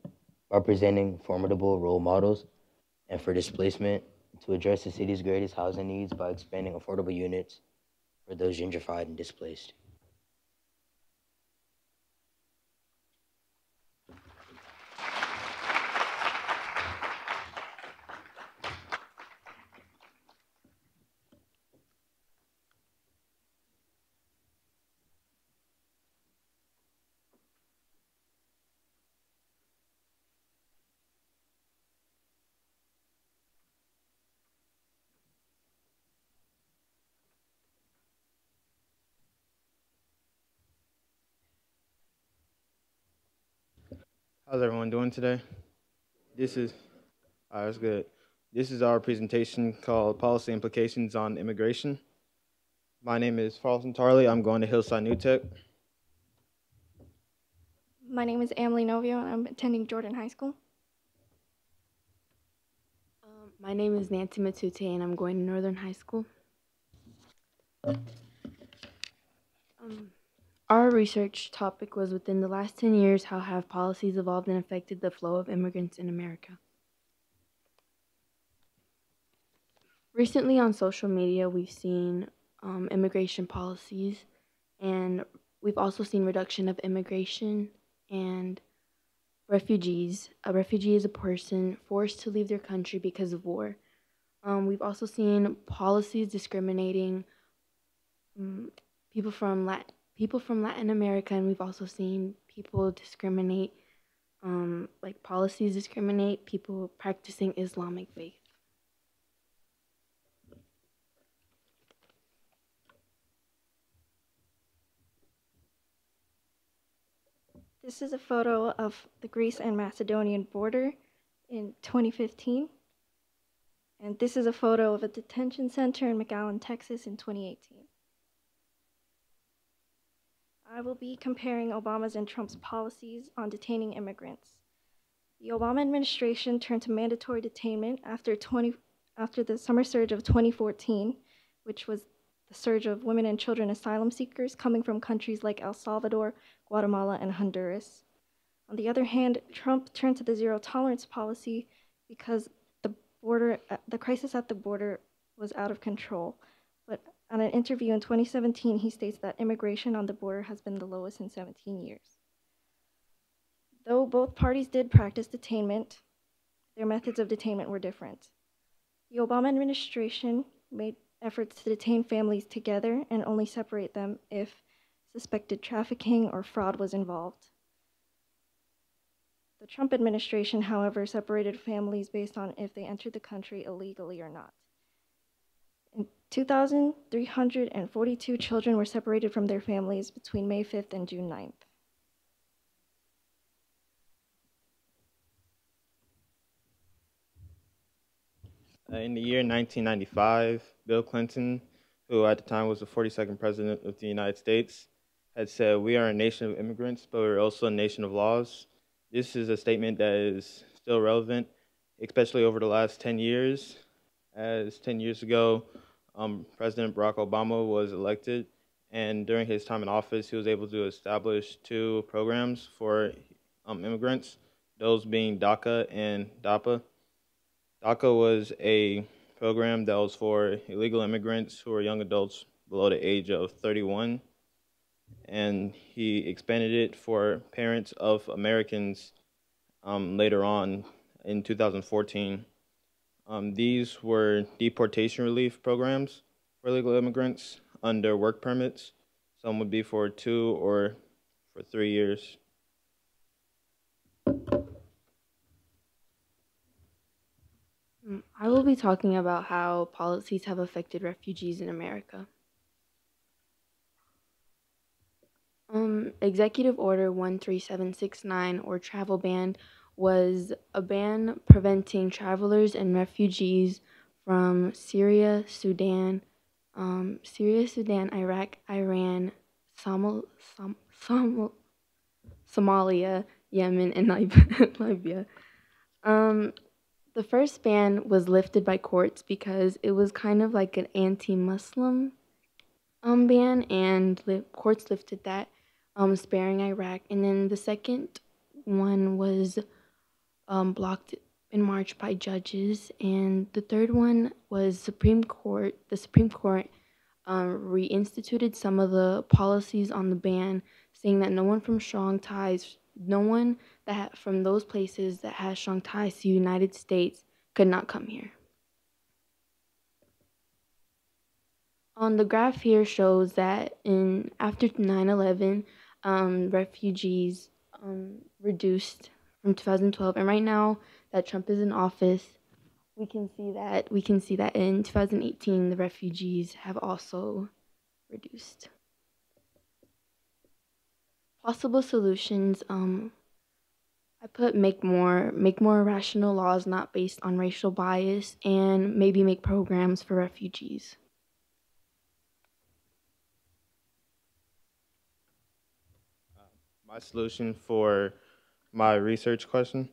formidable role models, and for displacement, to address the city's greatest housing needs by expanding affordable units for those gentrified and displaced. How's everyone doing today? That's good. This is our presentation called Policy Implications on Immigration. My name is Carlton Tarley. I'm going to Hillside New Tech. My name is Emily Novio, and I'm attending Jordan High School. My name is Nancy Matute, and I'm going to Northern High School. Our research topic was within the last 10 years, how have policies evolved and affected the flow of immigrants in America? Recently on social media, we've seen immigration policies, and we've also seen reduction of immigration and refugees. A refugee is a person forced to leave their country because of war. We've also seen policies discriminating people from Latin America, and we've also seen people discriminate, like policies discriminate people practicing Islamic faith. This is a photo of the Greece and Macedonian border in 2015. And this is a photo of a detention center in McAllen, Texas in 2018. I will be comparing Obama's and Trump's policies on detaining immigrants. The Obama administration turned to mandatory detainment after the summer surge of 2014, which was the surge of women and children asylum seekers coming from countries like El Salvador, Guatemala, and Honduras. On the other hand, Trump turned to the zero tolerance policy because the crisis at the border was out of control. But on an interview in 2017, he states that immigration on the border has been the lowest in 17 years. Though both parties did practice detainment, their methods of detainment were different. The Obama administration made efforts to detain families together and only separate them if suspected trafficking or fraud was involved. The Trump administration, however, separated families based on if they entered the country illegally or not. In 2,342 children were separated from their families between May 5th and June 9th. In the year 1995, Bill Clinton, who at the time was the 42nd president of the United States, had said, "We are a nation of immigrants, but we're also a nation of laws." This is a statement that is still relevant, especially over the last 10 years, as 10 years ago, President Barack Obama was elected, and during his time in office, he was able to establish 2 programs for immigrants, those being DACA and DAPA. DACA was a program that was for illegal immigrants who were young adults below the age of 31, and he expanded it for parents of Americans later on in 2014. These were deportation relief programs for illegal immigrants under work permits. Some would be for 2 or for 3 years. I will be talking about how policies have affected refugees in America. Executive Order 13769, or travel ban, was a ban preventing travelers and refugees from Syria, Sudan, Iraq, Iran, Somalia, Yemen, and Libya. The first ban was lifted by courts because it was kind of like an anti-Muslim ban, and courts lifted that, sparing Iraq. And then the second one was blocked in March by judges, and the third one was the Supreme Court reinstituted some of the policies on the ban, saying that no one from those places that has strong ties to the United States could not come here. On the graph here shows that after 9/11, refugees reduced from 2012, and right now that Trump is in office, we can see that in 2018 the refugees have also reduced. Possible solutions. I put make more rational laws not based on racial bias, and maybe make programs for refugees. My solution for my research question,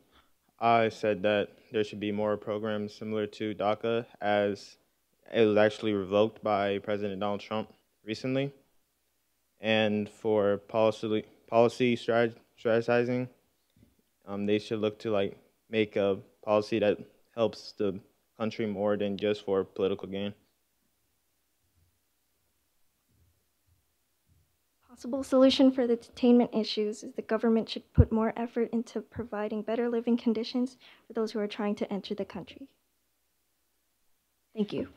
I said that there should be more programs similar to DACA, as it was actually revoked by President Donald Trump recently. And for policy strategizing, they should look to like make a policy that helps the country more than just for political gain. Possible solution for the detainment issues is the government should put more effort into providing better living conditions for those who are trying to enter the country. Thank you.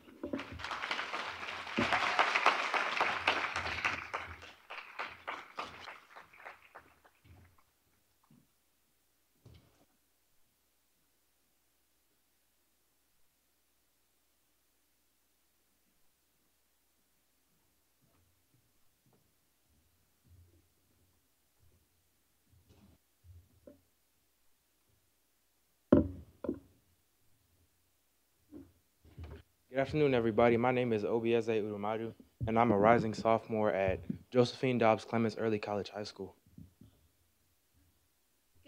Good afternoon, everybody. My name is Obieze Urumadu, and I'm a rising sophomore at Josephine Dobbs Clemens Early College High School.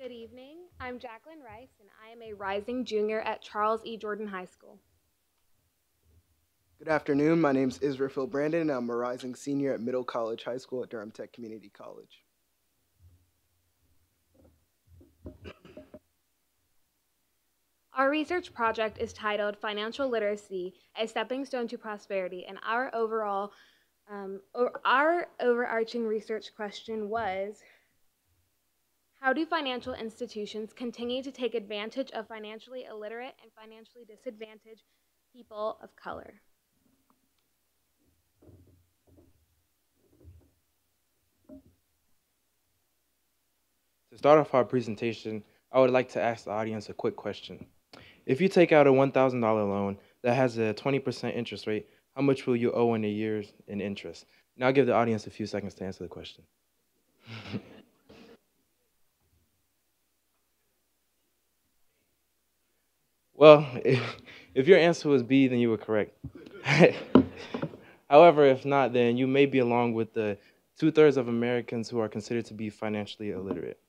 Good evening. I'm Jacqueline Rice, and I am a rising junior at Charles E. Jordan High School. Good afternoon. My name is Israfil Brandon, and I'm a rising senior at Middle College High School at Durham Tech Community College. Our research project is titled Financial Literacy, a Stepping Stone to Prosperity, and our overarching research question was, how do financial institutions continue to take advantage of financially illiterate and financially disadvantaged people of color? To start off our presentation, I would like to ask the audience a quick question. If you take out a $1,000 loan that has a 20% interest rate, how much will you owe in a year in interest? Now I'll give the audience a few seconds to answer the question. Well, if your answer was B, then you were correct. However, if not, then you may be along with the 2/3 of Americans who are considered to be financially illiterate.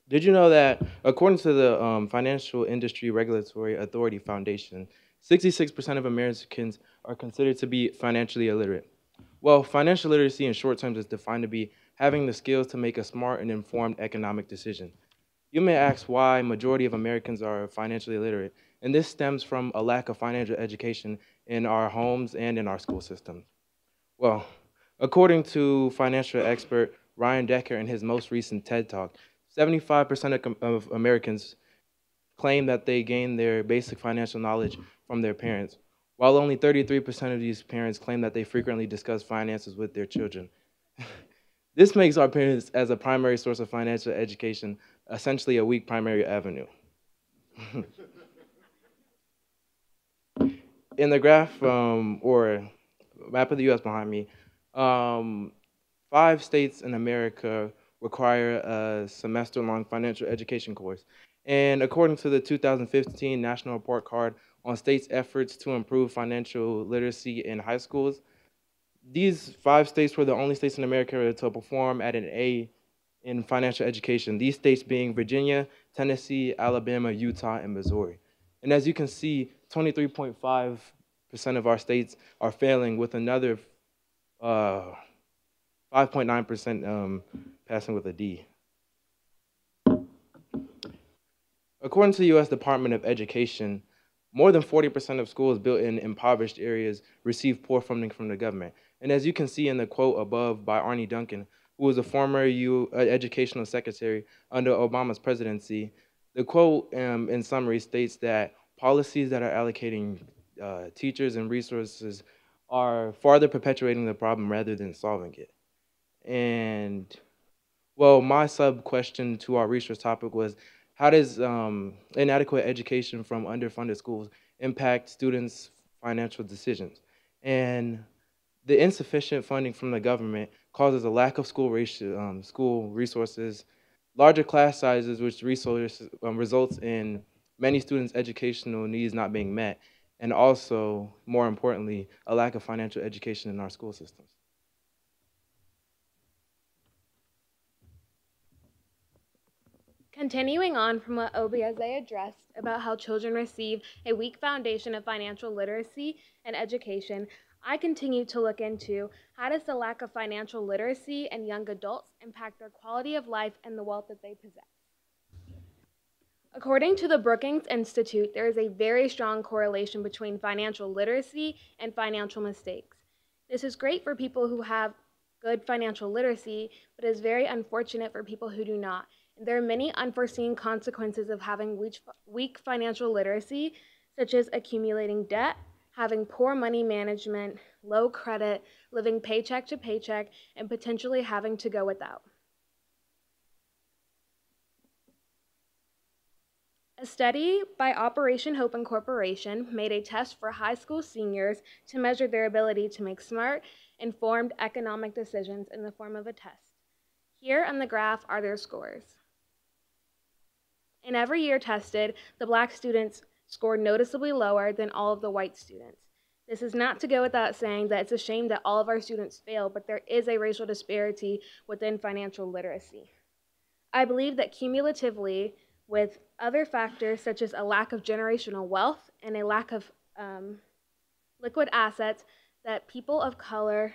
Did you know that according to the Financial Industry Regulatory Authority Foundation, 66% of Americans are considered to be financially illiterate? Well, financial literacy in short terms is defined to be having the skills to make a smart and informed economic decision. You may ask why majority of Americans are financially illiterate, and this stems from a lack of financial education in our homes and in our school systems. Well, according to financial expert Ryan Decker in his most recent TED Talk, 75% of Americans claim that they gain their basic financial knowledge from their parents, while only 33% of these parents claim that they frequently discuss finances with their children. This makes our parents as a primary source of financial education essentially a weak primary avenue. In the graph or map of the U.S. behind me, 5 states in America require a semester-long financial education course. And according to the 2015 National Report Card on states' efforts to improve financial literacy in high schools, these 5 states were the only states in America to perform at an A in financial education, these states being Virginia, Tennessee, Alabama, Utah, and Missouri. And as you can see, 23.5% of our states are failing, with another 5.9% passing with a D. According to the U.S. Department of Education, more than 40% of schools built in impoverished areas receive poor funding from the government. And as you can see in the quote above by Arne Duncan, who was a former educational secretary under Obama's presidency, the quote in summary states that policies that are allocating teachers and resources are farther perpetuating the problem rather than solving it. And, well, my sub-question to our research topic was, how does inadequate education from underfunded schools impact students' financial decisions? And the insufficient funding from the government causes a lack of school resources, larger class sizes, which results in many students' educational needs not being met, and also, more importantly, a lack of financial education in our school systems. Continuing on from what Obieze addressed about how children receive a weak foundation of financial literacy and education, I continue to look into how does the lack of financial literacy in young adults impact their quality of life and the wealth that they possess. According to the Brookings Institute, there is a very strong correlation between financial literacy and financial mistakes. This is great for people who have good financial literacy, but is very unfortunate for people who do not. And there are many unforeseen consequences of having weak financial literacy, such as accumulating debt, having poor money management, low credit, living paycheck to paycheck, and potentially having to go without. A study by Operation Hope Incorporation made a test for high school seniors to measure their ability to make smart, informed economic decisions in the form of a test. Here on the graph are their scores. In every year tested, the black students scored noticeably lower than all of the white students. This is not to go without saying that it's a shame that all of our students fail, but there is a racial disparity within financial literacy. I believe that cumulatively, with other factors such as a lack of generational wealth and a lack of liquid assets, that people of color,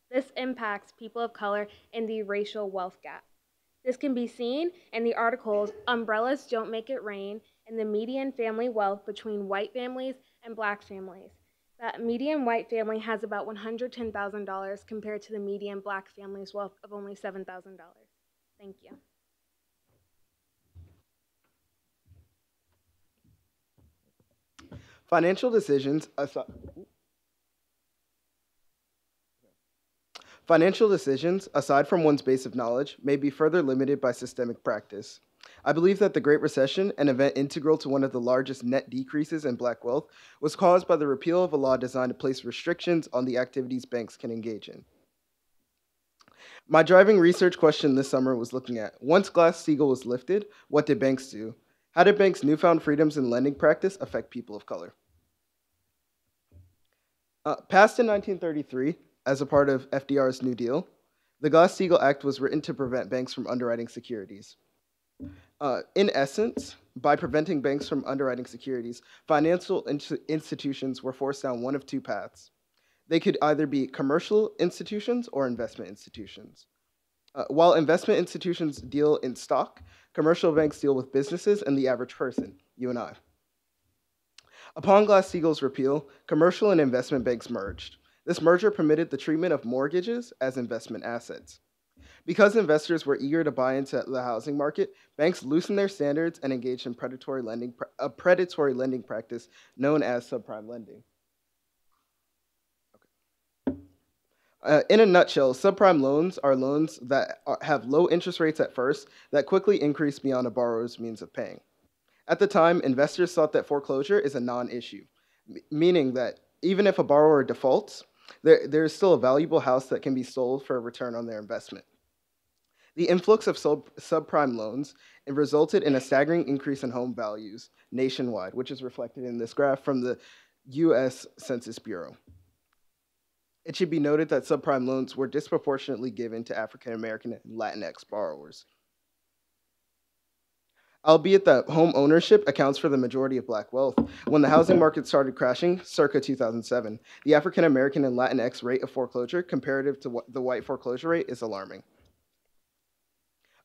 this impacts people of color in the racial wealth gap. This can be seen in the articles, Umbrellas Don't Make It Rain, and the median family wealth between white families and black families. That median white family has about $110,000 compared to the median black family's wealth of only $7,000. Thank you. Financial decisions aside from one's base of knowledge, may be further limited by systemic practice. I believe that the Great Recession, an event integral to one of the largest net decreases in black wealth, was caused by the repeal of a law designed to place restrictions on the activities banks can engage in. My driving research question this summer was looking at, once Glass-Steagall was lifted, what did banks do? How did banks' newfound freedoms in lending practice affect people of color? Passed in 1933 as a part of FDR's New Deal, the Glass-Steagall Act was written to prevent banks from underwriting securities. In essence, by preventing banks from underwriting securities, financial institutions were forced down one of two paths. They could either be commercial institutions or investment institutions. While investment institutions deal in stock, commercial banks deal with businesses and the average person, you and I. Upon Glass-Steagall's repeal, commercial and investment banks merged. This merger permitted the treatment of mortgages as investment assets. Because investors were eager to buy into the housing market, banks loosened their standards and engaged in predatory lending practice known as subprime lending. In a nutshell, subprime loans are loans that have low interest rates at first that quickly increase beyond a borrower's means of paying. At the time, investors thought that foreclosure is a non-issue, meaning that even if a borrower defaults, there is still a valuable house that can be sold for a return on their investment. The influx of subprime loans resulted in a staggering increase in home values nationwide, which is reflected in this graph from the U.S. Census Bureau. It should be noted that subprime loans were disproportionately given to African American and Latinx borrowers. Albeit that home ownership accounts for the majority of black wealth, when the housing market started crashing circa 2007, the African American and Latinx rate of foreclosure comparative to the white foreclosure rate is alarming.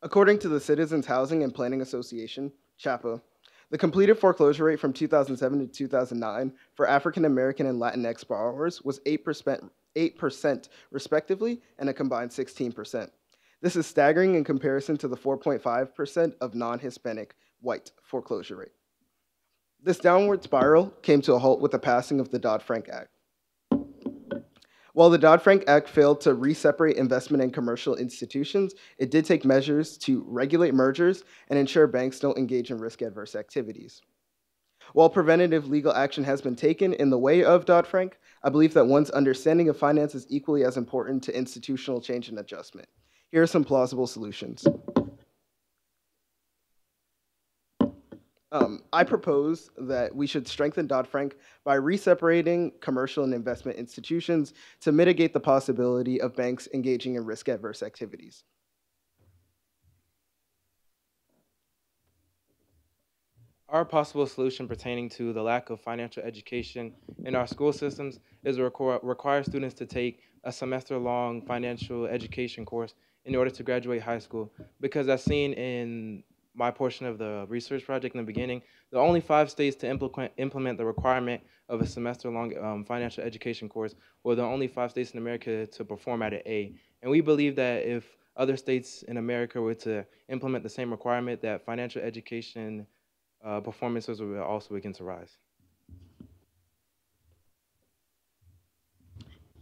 According to the Citizens Housing and Planning Association, CHAPA, the completed foreclosure rate from 2007 to 2009 for African American and Latinx borrowers was 8% respectively, and a combined 16%. This is staggering in comparison to the 4.5% of non-Hispanic white foreclosure rate. This downward spiral came to a halt with the passing of the Dodd-Frank Act. While the Dodd-Frank Act failed to re-separate investment and commercial institutions, it did take measures to regulate mergers and ensure banks don't engage in risk-adverse activities. While preventative legal action has been taken in the way of Dodd-Frank, I believe that one's understanding of finance is equally as important to institutional change and adjustment. Here are some plausible solutions. I propose that we should strengthen Dodd-Frank by re-separating commercial and investment institutions to mitigate the possibility of banks engaging in risk-adverse activities. Our possible solution pertaining to the lack of financial education in our school systems is to require students to take a semester-long financial education course in order to graduate high school. Because as seen in my portion of the research project in the beginning, the only 5 states to implement the requirement of a semester-long financial education course were the only 5 states in America to perform at an A. And we believe that if other states in America were to implement the same requirement, that financial education performances will also begin to rise.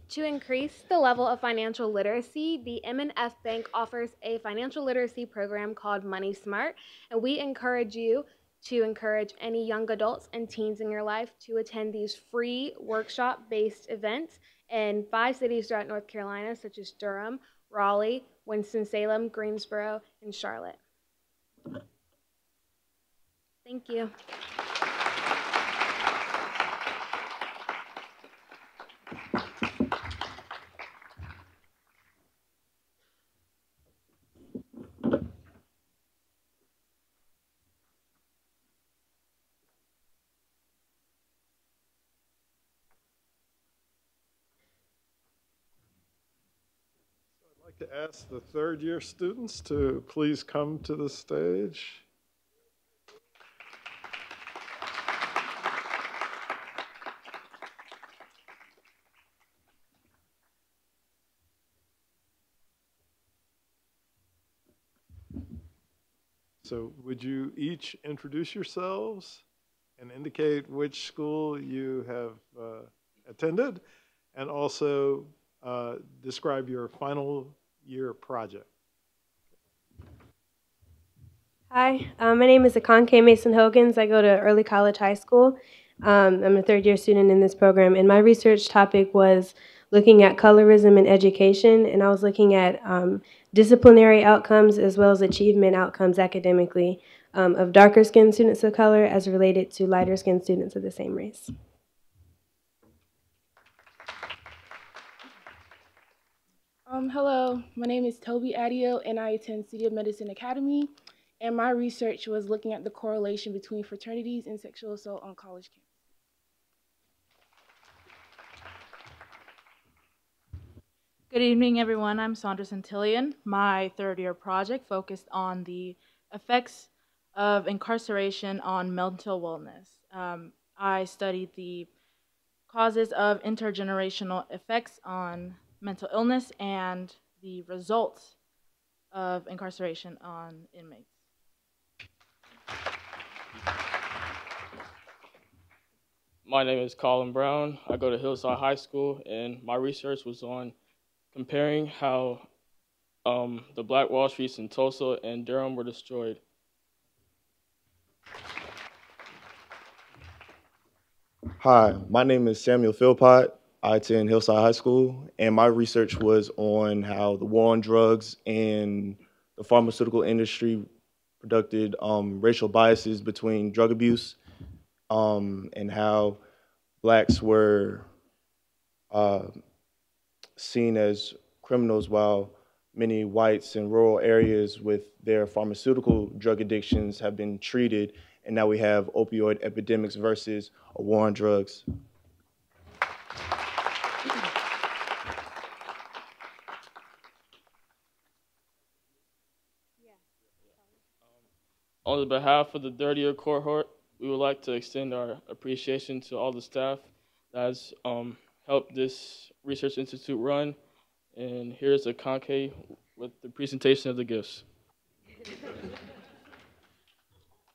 To increase the level of financial literacy, the M&F Bank offers a financial literacy program called Money Smart, and we encourage you to encourage any young adults and teens in your life to attend these free workshop-based events in 5 cities throughout North Carolina, such as Durham, Raleigh, Winston-Salem, Greensboro, and Charlotte. Thank you. I'd like to ask the third-year students to please come to the stage. So would you each introduce yourselves and indicate which school you have attended, and also describe your final year project? Hi, my name is Akonke Mason-Hogans. I go to Early College High School. I'm a third-year student in this program, and my research topic was looking at colorism in education, and I was looking at disciplinary outcomes as well as achievement outcomes academically of darker-skinned students of color as related to lighter-skinned students of the same race. Hello, my name is Toby Adio, and I attend City of Medicine Academy, and my research was looking at the correlation between fraternities and sexual assault on college campuses. Good evening, everyone. I'm Sandra Centillion. My third-year project focused on the effects of incarceration on mental wellness. I studied the causes of intergenerational effects on mental illness and the results of incarceration on inmates. My name is Colin Brown. I go to Hillside High School, and my research was on comparing how the Black Wall Streets in Tulsa and Durham were destroyed. Hi, my name is Samuel Philpott. I attend Hillside High School, and my research was on how the war on drugs and the pharmaceutical industry produced racial biases between drug abuse, and how blacks were seen as criminals while many whites in rural areas with their pharmaceutical drug addictions have been treated, and now we have opioid epidemics versus a war on drugs. On behalf of the third-year cohort, we would like to extend our appreciation to all the staff that has helped this research institute run. And here's Akonke with the presentation of the gifts.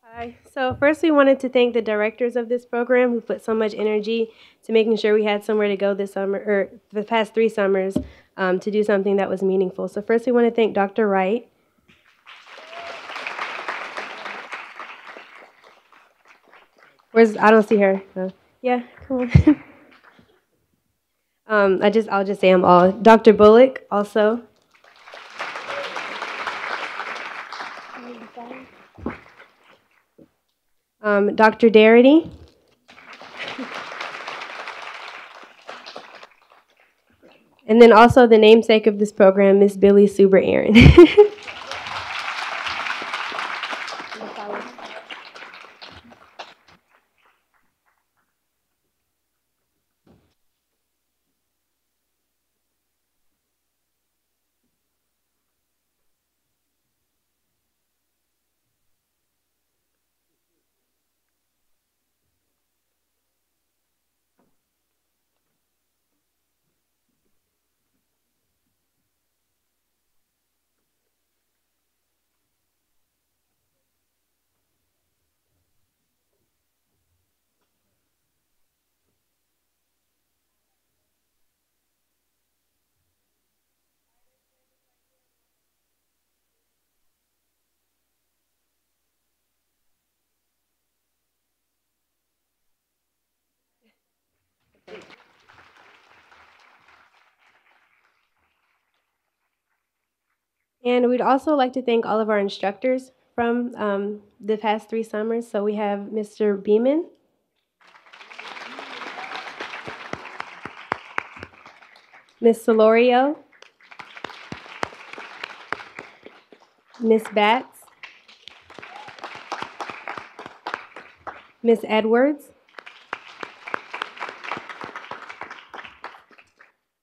Hi. So first we wanted to thank the directors of this program who put so much energy to making sure we had somewhere to go this summer, or the past 3 summers, to do something that was meaningful. So first we want to thank Dr. Wright. I don't see her. Yeah, come on. I'll just say them all. Dr. Bullock, also. Dr. Darity. And then also the namesake of this program, Miss Billye Aaron. And we'd also like to thank all of our instructors from the past 3 summers. So we have Mr. Beeman, Ms. Solorio, Ms. Batts, Ms. Edwards,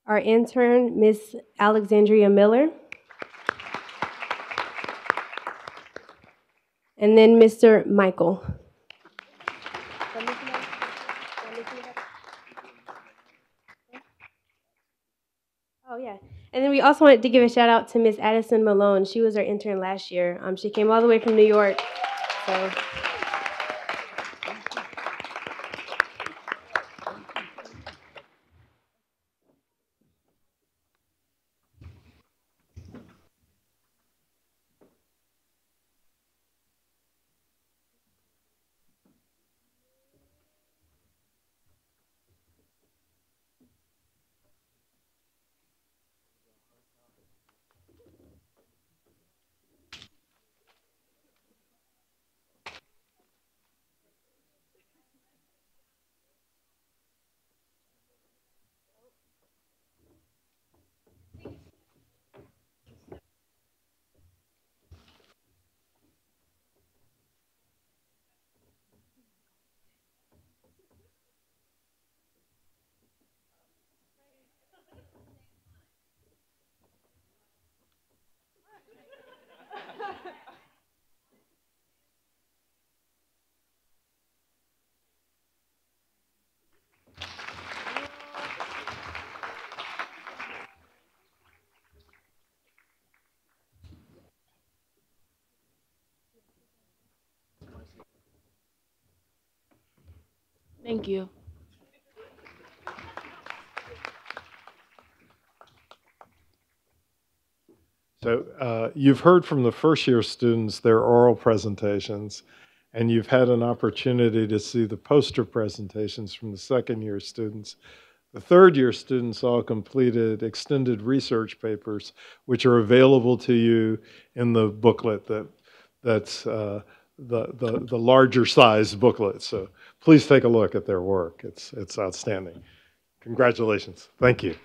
our intern, Ms. Alexandria Miller, and then Mr. Michael. Oh, yeah. And then we also wanted to give a shout out to Miss Addison Malone. She was our intern last year. She came all the way from New York. So. Thank you. So you've heard from the first year students their oral presentations, and you've had an opportunity to see the poster presentations from the second year students. The third year students all completed extended research papers, which are available to you in the booklet that's the larger size booklet. So please take a look at their work. It's outstanding. Congratulations. Thank you.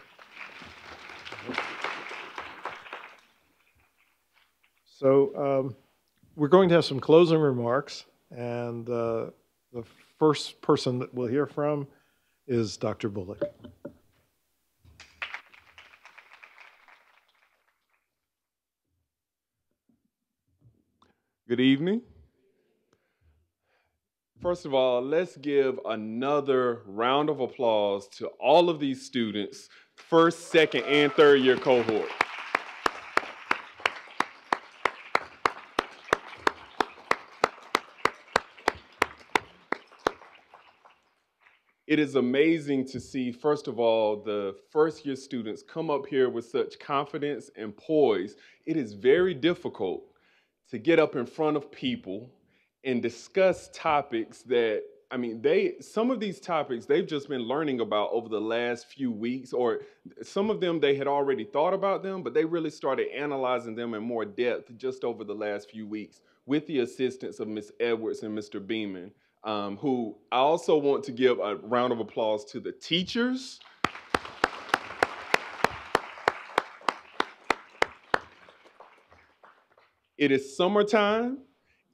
So we're going to have some closing remarks, and the first person that we'll hear from is Dr. Bullock. Good evening. First of all, let's give another round of applause to all of these students, first, second, and third year cohort. It is amazing to see, first of all, the first year students come up here with such confidence and poise. It is very difficult to get up in front of people and discuss topics that, some of these topics they've just been learning about over the last few weeks, or some of them they had already thought about them, but they really started analyzing them in more depth just over the last few weeks with the assistance of Ms. Edwards and Mr. Beeman. Who I also want to give a round of applause to the teachers. It is summertime.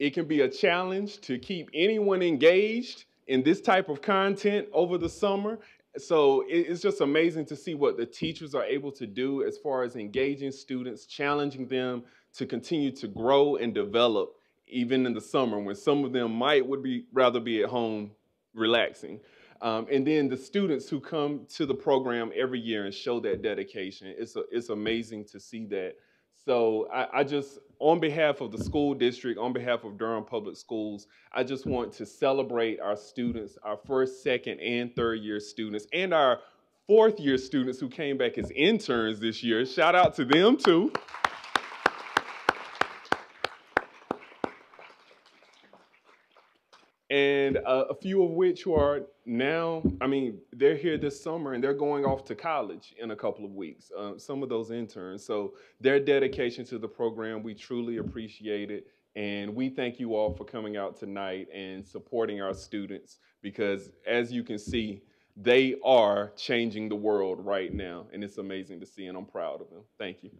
It can be a challenge to keep anyone engaged in this type of content over the summer. So it's just amazing to see what the teachers are able to do as far as engaging students, challenging them to continue to grow and develop even in the summer when some of them rather be at home relaxing. And then the students who come to the program every year and show that dedication, it's amazing to see that. So I just, on behalf of the school district, on behalf of Durham Public Schools, I just want to celebrate our students, our first, second, and third year students, and our fourth year students who came back as interns this year. Shout out to them too. and a few of which who are now, I mean, they're here this summer and they're going off to college in a couple of weeks, some of those interns. So their dedication to the program, we truly appreciate it. And we thank you all for coming out tonight and supporting our students because, as you can see, they are changing the world right now. And it's amazing to see, and I'm proud of them. Thank you.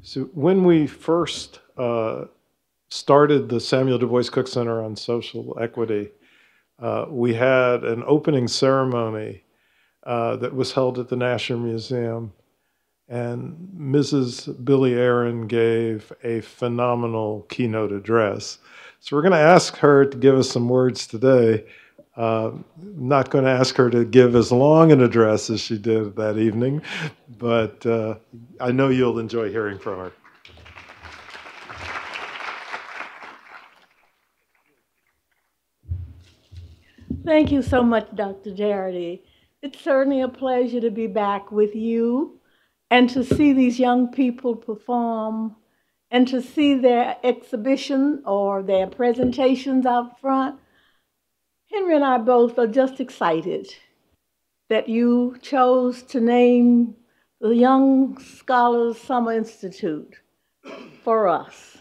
So when we first started the Samuel DuBois Cook Center on Social Equity, we had an opening ceremony that was held at the Nasher Museum. And Mrs. Billye Aaron gave a phenomenal keynote address. So we're going to ask her to give us some words today. Not going to ask her to give as long an address as she did that evening, but I know you'll enjoy hearing from her. Thank you so much, Dr. Darity. It's certainly a pleasure to be back with you and to see these young people perform and to see their exhibition or their presentations out front. Henry and I both are just excited that you chose to name the Young Scholars Summer Institute for us.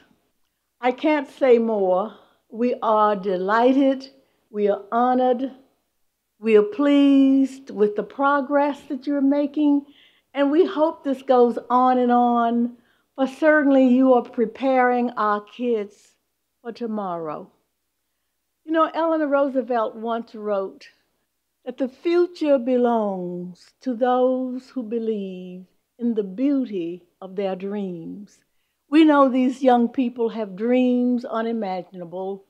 I can't say more. We are delighted, we are honored, we are pleased with the progress that you're making, and we hope this goes on, but certainly you are preparing our kids for tomorrow. You know, Eleanor Roosevelt once wrote that the future belongs to those who believe in the beauty of their dreams. We know these young people have dreams unimaginable.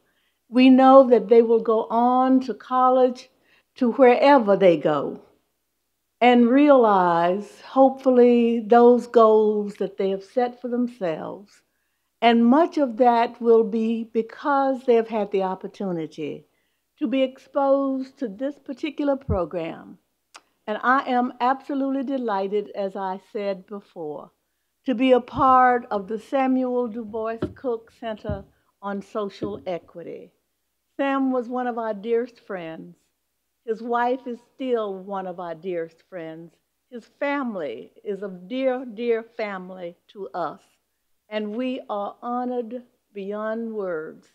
We know that they will go on to college, to wherever they go, and realize, hopefully, those goals that they have set for themselves. And much of that will be because they have had the opportunity to be exposed to this particular program. And I am absolutely delighted, as I said before, to be a part of the Samuel DuBois Cook Center on Social Equity. Sam was one of our dearest friends. His wife is still one of our dearest friends. His family is a dear, dear family to us. And we are honored beyond words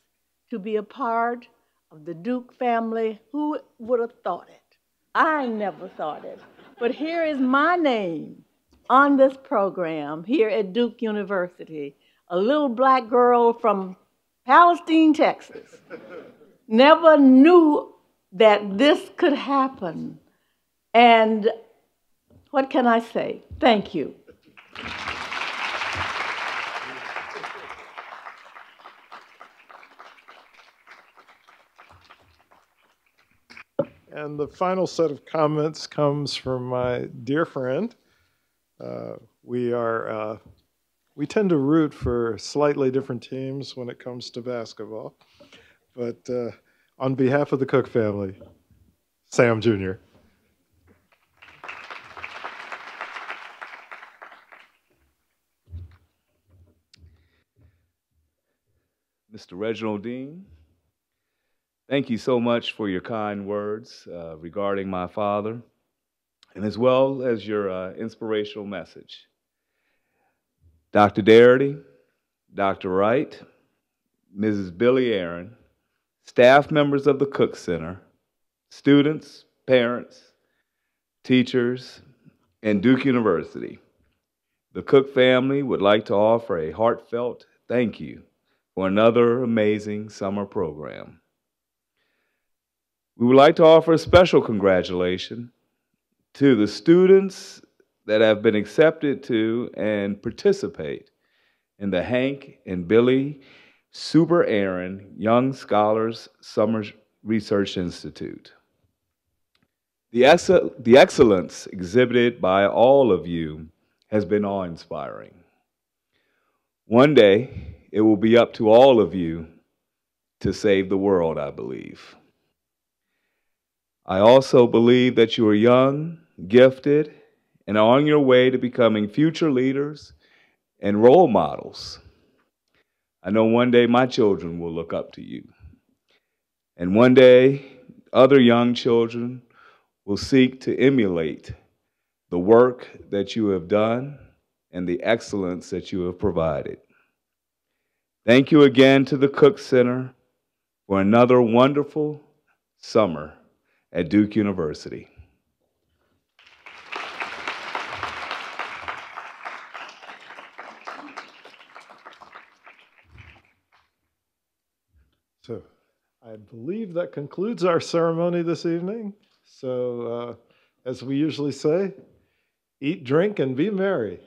to be a part of the Duke family. Who would have thought it? I never thought it. But here is my name on this program here at Duke University, a little black girl from Palestine, Texas. Never knew that this could happen. And what can I say? Thank you. And the final set of comments comes from my dear friend. We tend to root for slightly different teams when it comes to basketball. But on behalf of the Cook family, Sam Jr. Mr. Reginald Bean, thank you so much for your kind words regarding my father, and as well as your inspirational message. Dr. Darity, Dr. Wright, Mrs. Billye Aaron, staff members of the Cook Center, students, parents, teachers, and Duke University, the Cook family would like to offer a heartfelt thank you for another amazing summer program. We would like to offer a special congratulations to the students that have been accepted to and participate in the Hank and Billye Super Aaron Young Scholars Summer Research Institute. The excellence exhibited by all of you has been awe-inspiring. One day, it will be up to all of you to save the world, I believe. I also believe that you are young, gifted, and are on your way to becoming future leaders and role models. I know one day my children will look up to you. And one day, other young children will seek to emulate the work that you have done and the excellence that you have provided. Thank you again to the Cook Center for another wonderful summer at Duke University. So I believe that concludes our ceremony this evening. So as we usually say, eat, drink, and be merry.